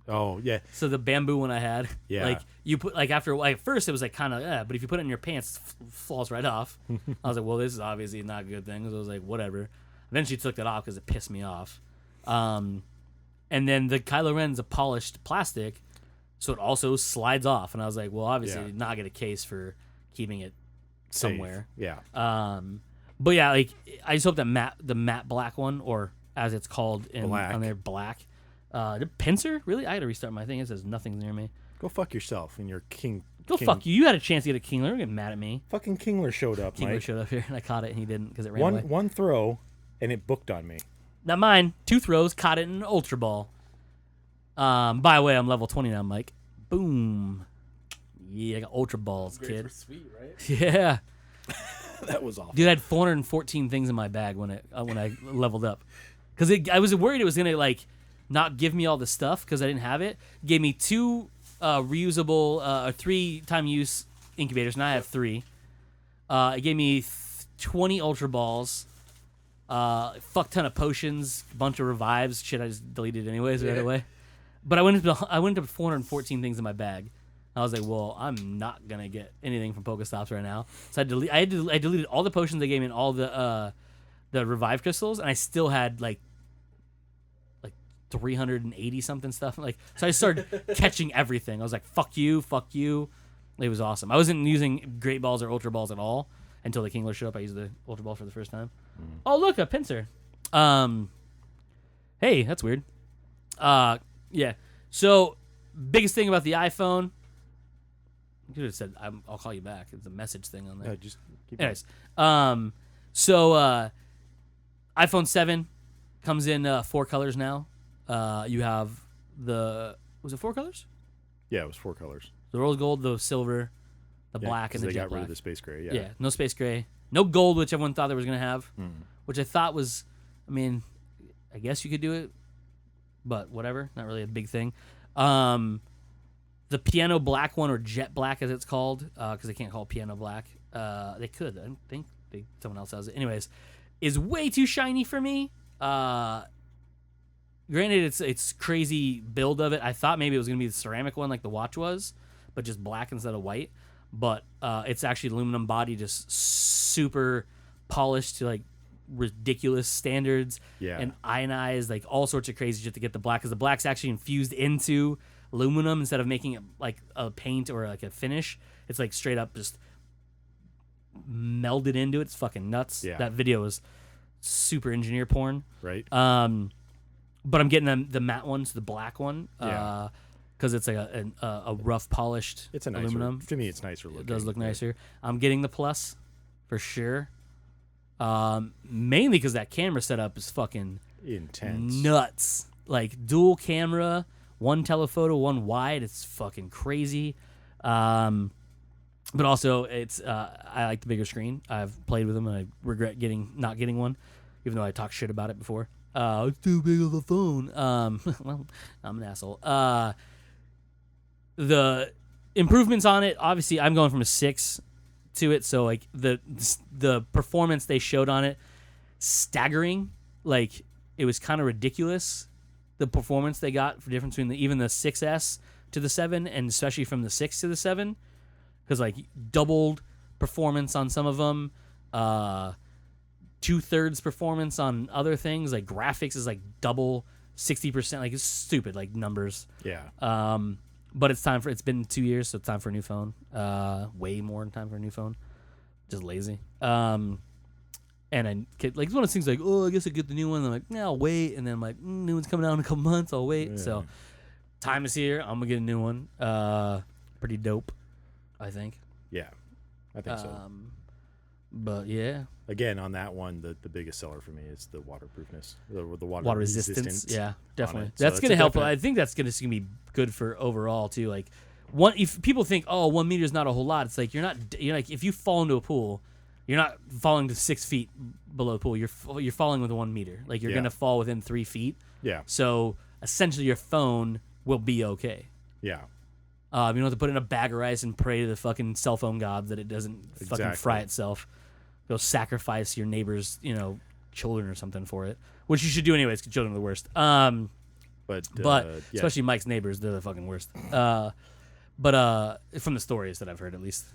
Oh yeah. So the bamboo one I had, Yeah. like you put like after like at first it was like kind of but if you put it in your pants, it falls right off. I was like, well, this is obviously not a good thing. So I was like, whatever. Then she took that off because it pissed me off. And then the Kylo Ren's a polished plastic, so it also slides off. And I was like, well, obviously Yeah. not get a case for keeping it Safe. somewhere. Yeah. But yeah, like I just hope that the matte black one, or as it's called Black. on there, black. The pincer? Really? I had to restart my thing. It says nothing's near me. Go fuck yourself and your king. Go fuck you. You had a chance to get a Kingler. Don't get mad at me. Fucking Kingler showed up, Kingler Mike. showed up here and I caught it and he didn't because it ran away. One throw, and it booked on me. Not mine. 2 throws, caught it in an Ultra Ball. By the way, I'm level 20 now, Mike. Boom. Yeah, I got Ultra Balls, kid. Sweet, right? Yeah. That was awful. Dude, I had 414 things in my bag when I leveled up. Because I was worried it was going to, like, not give me all the stuff because I didn't have it. It gave me 2 reusable or 3-time use incubators, and I have 3. It gave me 20 Ultra Balls, fuck ton of potions, a bunch of revives, shit I just deleted anyways right away. But I went up 414 things in my bag. I was like, well, I'm not gonna get anything from Pokestops right now. So I deleted all the potions they gave me and all the revive crystals, and I still had like 380 something stuff. Like, so I started catching everything. I was like, fuck you. It was awesome. I wasn't using Great Balls or Ultra Balls at all until the Kingler showed up. I used the Ultra Ball for the first time. Oh, look, a pincer. Hey, that's weird. Yeah. So, biggest thing about the iPhone. You could have said, I'll call you back. It's a message thing on there. No, just keep Anyways, so iPhone 7 comes in 4 colors now. You have was it 4 colors? Yeah, it was 4 colors. The rose gold, the silver, the Yeah, black, 'cause and the they jet got black. rid of the space gray. Yeah, no space gray, no gold, which everyone thought they was gonna have, which I thought was, I mean, I guess you could do it, but whatever, not really a big thing. The piano black one, or jet black as it's called, because they can't call it piano black. They could, I don't think someone else has it. Anyways, is way too shiny for me. Granted, it's crazy build of it. I thought maybe it was gonna be the ceramic one like the watch was, but just black instead of white. But it's actually aluminum body, just super polished to like ridiculous standards. Yeah. And ionized, like all sorts of crazy shit to get the black, because the black's actually infused into aluminum instead of making it like a paint or like a finish. It's like straight up just melded into it. It's fucking nuts. Yeah. That video is super engineer porn. Right. But I'm getting the matte one, so the black one, Yeah. because it's like a rough polished It's a nicer. aluminum. To me, it's nicer looking. It does look but- nicer. I'm getting the plus for sure. Mainly because that camera setup is fucking Intense. nuts. Like dual camera, 1 telephoto, 1 wide. It's fucking crazy. But also it's I like the bigger screen. I've played with them and I regret not getting one, even though I talked shit about it before. It's too big of a phone. Well, I'm an asshole. The improvements on it, obviously, I'm going from a 6 to it. So like the performance they showed on it, staggering. Like it was kind of ridiculous. The performance they got for difference between even the 6S to the 7, and especially from the 6 to the 7, because like doubled performance on some of them. 2/3 performance on other things. Like graphics is like double, 60%. Like it's stupid, like numbers. Yeah. But it's been 2 years, so it's time for a new phone. Way more than time for a new phone. Just lazy. And I like it's one of those things like, oh, I guess I'll get the new one. And I'm like, nah, I'll wait. And then I'm like, new one's coming out in a couple months. I'll wait. Yeah. So time is here. I'm gonna get a new one. Pretty dope, I think. Yeah. I think so. But yeah, Again, on that one, the biggest seller for me is the waterproofness, the water resistance. Yeah, definitely. it. So That's it's gonna a help. definite- I think that's gonna be good for overall too. Like if people think, oh, 1 meter is not a whole lot, it's like you're like if you fall into a pool, you're not falling to 6 feet below the pool. You're falling with 1 meter. Like you're Yeah. gonna fall within 3 feet. Yeah. So essentially, your phone will be okay. Yeah. You don't have to put it in a bag of rice and pray to the fucking cell phone god that it doesn't fucking fry Exactly. itself. Go sacrifice your neighbor's, children or something for it, which you should do anyways, because children are the worst. But yeah. especially Mike's neighbors, they're the fucking worst. But from the stories that I've heard, at least.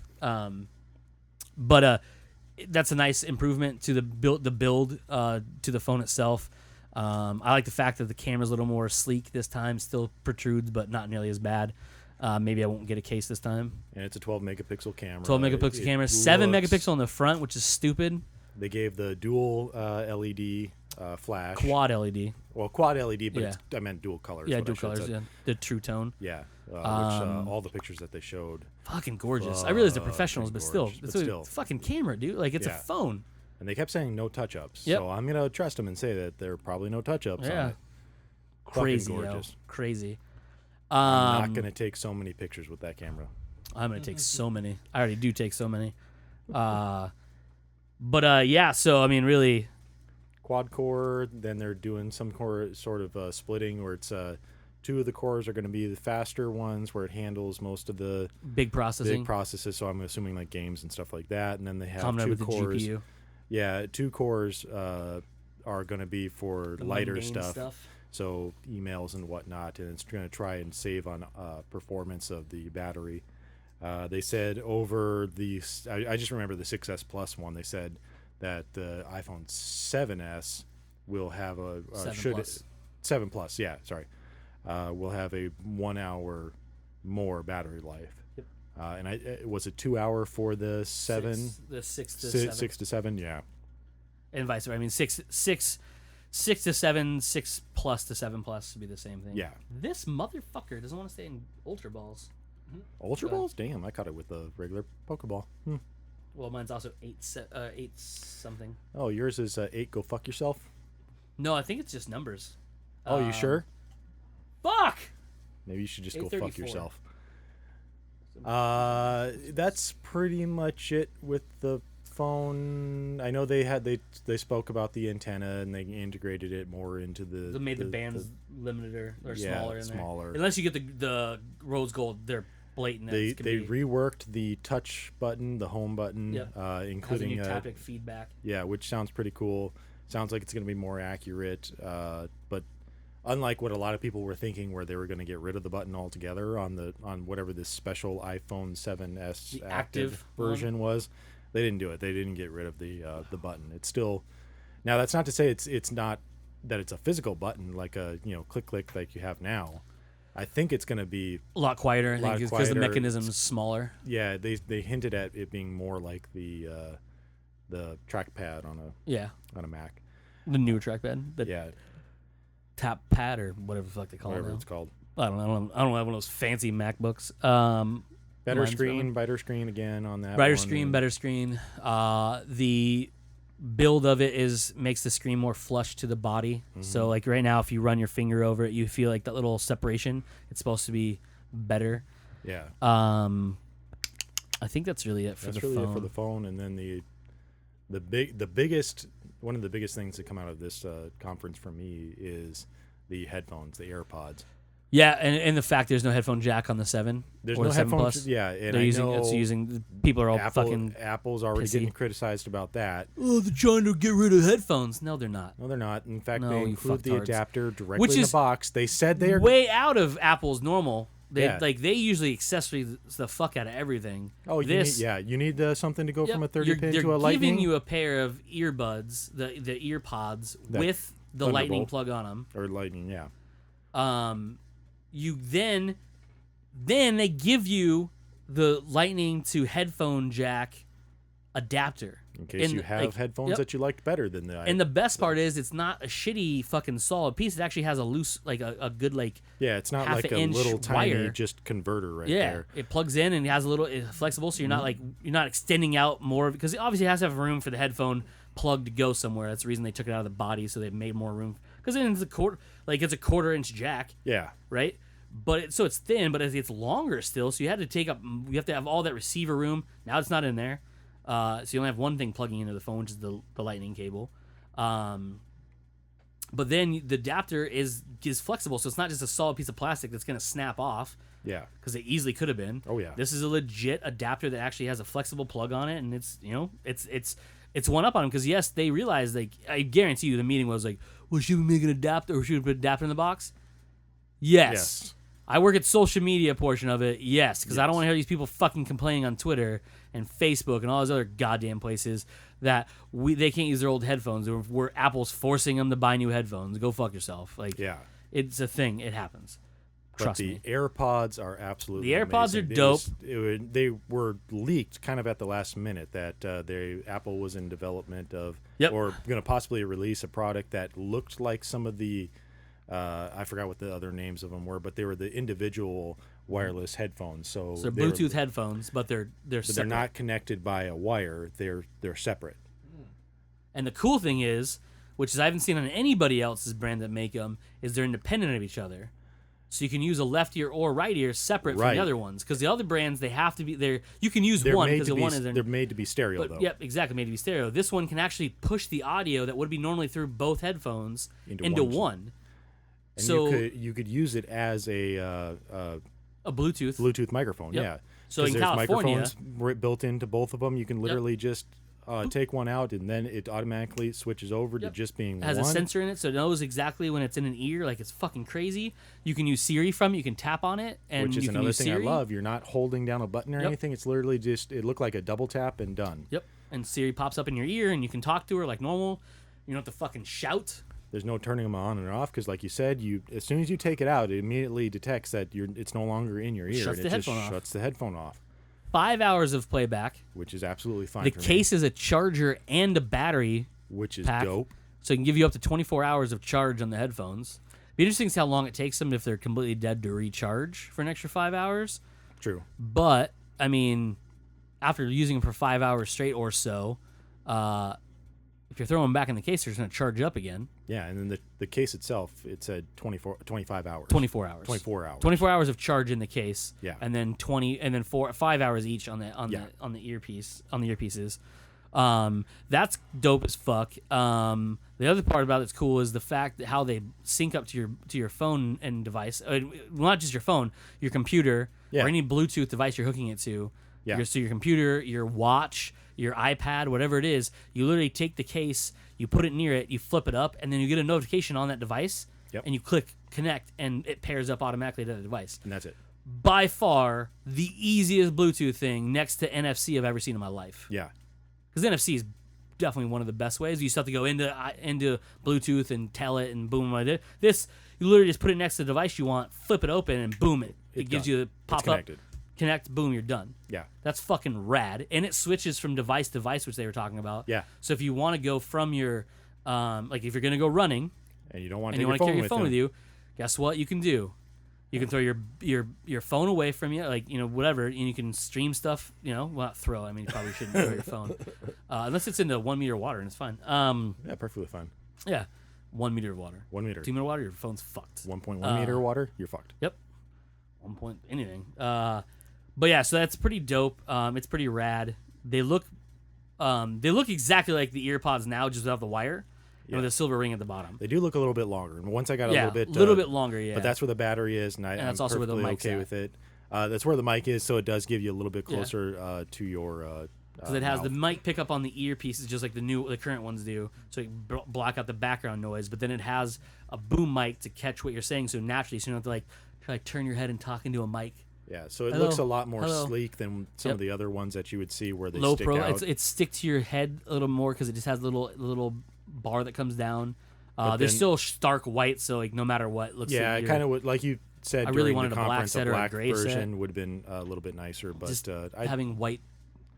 But that's a nice improvement to the build to the phone itself. I like the fact that the camera's a little more sleek this time. Still protrudes, but not nearly as bad. Maybe I won't get a case this time. And it's a 12 megapixel camera. 12 megapixel camera, 7 megapixel on the front, which is stupid. They gave the dual LED flash. Quad LED. Well, quad LED, but Yeah. I meant dual colors. Yeah, what I dual should colors. say. Yeah, the true tone. Yeah, which all the pictures that they showed. Fucking gorgeous. I realize they're professionals, but still, gorgeous. it's But a still. fucking camera, dude. Like, it's a Yeah. phone. And they kept saying no touch-ups. Yep. So I'm going to trust them and say that there are probably no touch-ups Yeah. on it. Crazy, Fucking yo. gorgeous. Crazy. I'm not going to take so many pictures with that camera. I'm gonna take so many. I already do take so many. But yeah. So I mean, really, Quad core, then they're doing some core sort of splitting where it's 2 of the cores are going to be the faster ones where it handles most of the big processing. big processes. So I'm assuming like games and stuff like that. And then they have Combined 2 with the cores. GPU. Yeah, 2 cores are going to be for The lighter mundane stuff. So emails and whatnot, and it's going to try and save on performance of the battery. They said over the, I just remember the 6S Plus one. They said that the iPhone 7S will have a 7 Plus. Yeah, sorry, will have a 1 hour more battery life. Yep. And was it 2 hour for the 7? The 6 to 7. 6 to 7, yeah. And vice versa. I mean, 6 to 7, 6 plus to 7 plus would be the same thing. Yeah. This motherfucker doesn't want to stay in Ultra Balls. Ultra balls? Damn, I caught it with a regular Pokeball. Well, mine's also 8 something. Oh, yours is 8. Go fuck yourself. No, I think it's just numbers. Oh, you sure? Fuck. Maybe you should just go fuck 834. yourself. That's pretty much it with the phone. I know they spoke about the antenna and they integrated it more into the. They made the bands limited or yeah, smaller in smaller. there. Unless you get the rose gold, they're blatant. They reworked the touch button, the home button, Yep. including has a new taptic feedback. Yeah, which sounds pretty cool. Sounds like it's going to be more accurate, but unlike what a lot of people were thinking, where they were going to get rid of the button altogether on whatever this special iPhone 7S The active one. version was, they didn't do it. They didn't get rid of the button. It's still, now that's not to say it's not that it's a physical button like a click like you have now. I think it's going to be A lot quieter, I think, because the quieter. mechanism is smaller. Yeah, they hinted at it being more like the trackpad on a Mac. The newer trackpad, the Yeah, tap pad or whatever the fuck they call whatever it. it's called. I don't know. I don't have one of those fancy MacBooks. Better mine's screen, really- brighter screen again on that. brighter one, screen, and- better screen. The build of it makes the screen more flush to the body. So like right now, if you run your finger over it, you feel like that little separation. It's supposed to be better. Yeah, I think that's really it for that's the really phone. it for the phone. And then the biggest one of the biggest things that come out of this conference for me is the headphones, the AirPods. Yeah, and the fact there's no headphone jack on the 7. There's or no the 7 headphones. Plus. Yeah, and They're I using know it's using. People are all fucking. Apple's already pissy. getting criticized about that. Oh, they're trying to get rid of headphones. No, they're not. No, they're not. In fact, No, they you include the fucktards. adapter directly Which in is the box. They said they're way out of Apple's normal. They Yeah. they usually accessory the fuck out of everything. Oh, this, you need something to go Yep, from a 30 pin they're to a lightning. giving you a pair of earbuds, the ear pods That with the lightning Thunderbolt. plug on them. or lightning, yeah. You then they give you the lightning to headphone jack adapter. In case you have headphones yep. that you liked better than the. And the best part is it's not a shitty fucking solid piece. It actually has a loose, like a good like. Yeah, it's not half like an a inch little tiny wire. just converter right Yeah, there. it plugs in and it has a little it's flexible, so you're not like you're not extending out more because it obviously has to have room for the headphone plug to go somewhere. That's the reason they took it out of the body, so they made more room because it's a quarter-inch jack, Yeah, right? But it's thin, but it's longer still. So you have to have all that receiver room. Now it's not in there, so you only have one thing plugging into the phone, which is the lightning cable. But then the adapter is flexible, so it's not just a solid piece of plastic that's going to snap off. yeah. Because they easily could have been. Oh, yeah. This is a legit adapter that actually has a flexible plug on it, and it's one up on them because yes, they realized I guarantee you the meeting was like, well, should we make an adapter or should we put an adapter in the box? Yes. I work at social media portion of it, yes, because I don't want to hear these people fucking complaining on Twitter and Facebook and all those other goddamn places that they can't use their old headphones, or where Apple's forcing them to buy new headphones. Go fuck yourself. Like, it's a thing. It happens. Trust me. The AirPods are absolutely The AirPods amazing. are dope. They were leaked kind of at the last minute that Apple was in development of, or going to possibly release a product that looked like some of the I forgot what the other names of them were, but they were the individual wireless headphones. So they're Bluetooth headphones, but they're separate. They're not connected by a wire. They're separate. And the cool thing is, which is I haven't seen on anybody else's brand that make them, is they're independent of each other. So you can use a left ear or right ear separate from the other ones, because the other brands they have to be there. You can use one because the one is they're made to be stereo though. Yep, exactly, made to be stereo. This one can actually push the audio that would be normally through both headphones into one. And so you could use it as a Bluetooth microphone. Yep. Yeah. So in there's California, microphones built into both of them. You can literally just take one out, and then it automatically switches over to just being one. It has a sensor in it, so it knows exactly when it's in an ear. Like, it's fucking crazy. You can use Siri from it. You can tap on it, and which is you can another use thing Siri. I love. You're not holding down a button or anything. It's literally just it looked like a double tap and done. Yep. And Siri pops up in your ear, and you can talk to her like normal. You don't have to fucking shout. There's no turning them on and off because, like you said, as soon as you take it out, it immediately detects that it's no longer in your ear, Shuts and the it just headphone off. shuts the headphone off. 5 hours of playback. Which is absolutely fine. The for case me. is a charger and a battery, which is pack, dope. so it can give you up to 24 hours of charge on the headphones. Be interesting to see how long it takes them if they're completely dead to recharge for an extra 5 hours. True. But I mean, after using them for 5 hours straight or so, if you're throwing them back in the case, they're going to charge up again. Yeah, and then the case itself, it said 25 hours. 24 hours. 24 hours. 24 hours of charge in the case. Yeah. And then 5 hours each on the earpiece, on the earpieces. That's dope as fuck. The other part about it's cool is the fact that how they sync up to your phone and device. Not just your phone, your computer, or any Bluetooth device you're hooking it to. Yeah. So your computer, your watch, your iPad, whatever it is, you literally take the case, you put it near it, you flip it up, and then you get a notification on that device, and you click connect, and it pairs up automatically to the device. And that's it. By far, the easiest Bluetooth thing next to NFC I've ever seen in my life. Yeah. Because NFC is definitely one of the best ways. You still have to go into Bluetooth and tell it, and boom, like this, you literally just put it next to the device you want, flip it open, and boom, it gives you a pop-up. Connect, boom, you're done. Yeah. That's fucking rad. And it switches from device to device, which they were talking about. Yeah. So if you want to go from your, like if you're going to go running. And you don't want to carry your phone with you, guess what you can do? You can throw your phone away from you, like, whatever, and you can stream stuff, well, not throw. I mean, you probably shouldn't throw your phone. Unless it's into 1 meter of water, and it's fine. Yeah, perfectly fine. Yeah. 1 meter of water. 1 meter. 2 meter of water, your phone's fucked. 1.1 meter of water, you're fucked. Yep. 1 point anything. But yeah, so that's pretty dope. It's pretty rad. They look exactly like the EarPods now, just without the wire, and with a silver ring at the bottom. They do look a little bit longer. And once I got a little bit longer, yeah. But that's where the battery is, and that's I'm also where the perfectly mic's okay at. with it. That's where the mic is, so it does give you a little bit closer to your. Because it has the mic pickup on the earpieces, just like the current ones do, so you block out the background noise. But then it has a boom mic to catch what you're saying, so naturally, so you don't have to try to turn your head and talk into a mic. Yeah, so it looks a lot more sleek than some of the other ones that you would see where they stick out. It's stick to your head a little more because it just has a little bar that comes down. They're still stark white, so no matter what, it looks. Yeah, I kind of would, like you said. I really during wanted the a black conference, set or a gray version set. would have been a little bit nicer, but just having white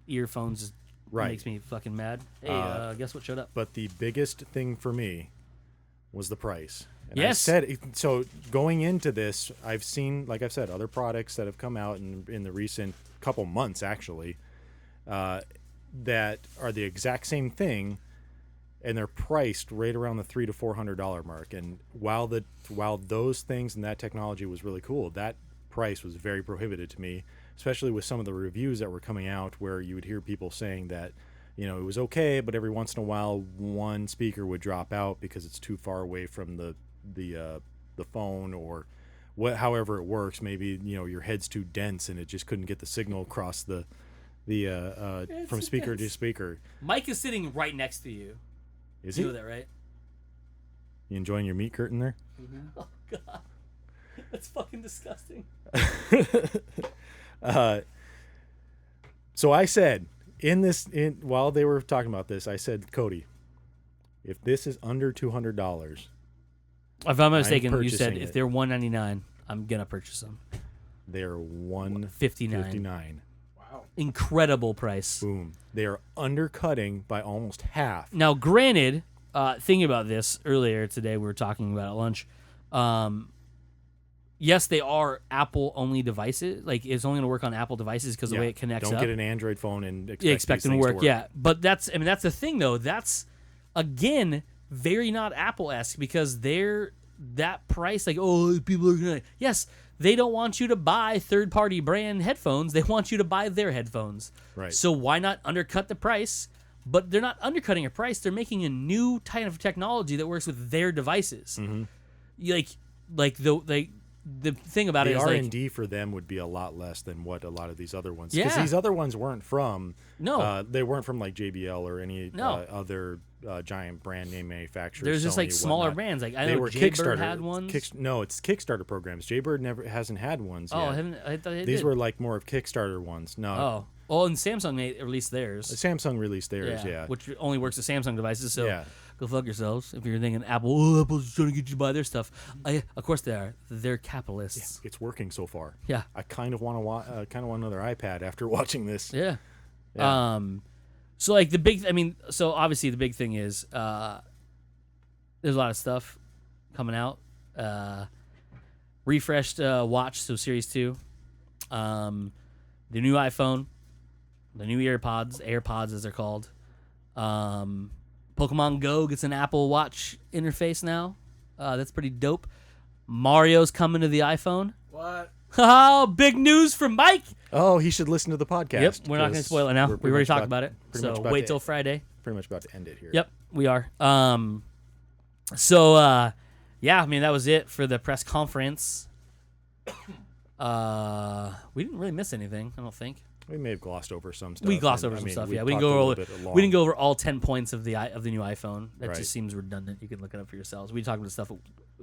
earphones just makes me fucking mad. Hey, guess what showed up? But the biggest thing for me was the price. And yes. I said, so going into this, I've seen, like I've said, other products that have come out in the recent couple months, actually, that are the exact same thing, and they're priced right around the $300 to $400 mark. And while those things and that technology was really cool, that price was very prohibitive to me, especially with some of the reviews that were coming out, where you would hear people saying that, it was okay, but every once in a while one speaker would drop out because it's too far away from the phone, or however it works. Maybe your head's too dense and it just couldn't get the signal across the from speaker to speaker. Mike is sitting right next to you. Is you he? know that, right? You enjoying your meat curtain there? Oh God. That's fucking disgusting. So I said while they were talking about this, I said, Cody, if this is under $200, If I'm not mistaken, you said purchasing if it. they're $199, I'm gonna purchase them. they're $159. $59. Wow. Incredible price. Boom. They are undercutting by almost half. Now, granted, thinking about this earlier today, we were talking about at lunch. Yes, they are Apple-only devices. Like, it's only going to work on Apple devices because the way it connects Don't up. get an Android phone and expect them to these work. things Yeah, but that's the thing, though. That's, again, very not Apple-esque because they're that price. Like, oh, people are going to... Yes, they don't want you to buy third-party brand headphones. They want you to buy their headphones. Right. So why not undercut the price? But they're not undercutting a price. They're making a new type of technology that works with their devices. Mm-hmm. The thing about The it is R&D for them would be a lot less than what a lot of these other ones. Because Yeah. these other ones weren't from... No. they weren't from like JBL or any No. Other giant brand name manufacturers. there's just like Sony, smaller whatnot. brands. Like I They know were Jaybird Kickstarter. had ones. No, it's Kickstarter programs. Jaybird hasn't had ones Oh, yet. I thought they These did. were like more of Kickstarter ones. No. Oh, well, and Samsung released theirs. Samsung released theirs, yeah. Which only works with Samsung devices. So Yeah. go fuck yourselves if you're thinking Apple. Oh, Apple's trying to get you to buy their stuff. Of course they are. They're capitalists. It's working so far. Yeah. I kind of want another iPad after watching this. Yeah. Yeah. So like so obviously the big thing is there's a lot of stuff coming out. Refreshed watch, so Series 2. The new iPhone, the new AirPods as they're called. Pokemon Go gets an Apple Watch interface now. That's pretty dope. Mario's coming to the iPhone. What? Oh, big news from Mike. Oh, he should listen to the podcast. Yep, we're not going to 'cause spoil it now. we're We pretty already much talked about it. pretty much So about wait to- till Friday. Pretty much about to end it here. Yep, we are. So yeah, I mean that was it for the press conference. We didn't really miss anything, I don't think. We may have glossed over some stuff. We glossed and, over I some mean, stuff. we Yeah, we didn't talked a go little over. bit long. We didn't go over all 10 points of the new iPhone. That Right. just seems redundant. You can look it up for yourselves. We talked about stuff that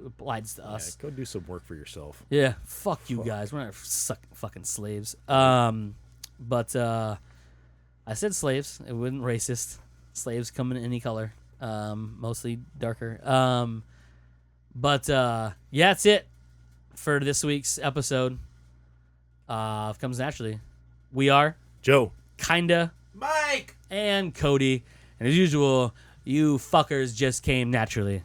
applies to Yeah, us. go do some work for yourself. Yeah, fuck you guys. We're not fucking slaves. But I said slaves. It wasn't racist. Slaves come in any color, mostly darker. But yeah, that's it for this week's episode. Comes naturally. We are Joe. kinda Mike! and Cody, and as usual, you fuckers just came naturally.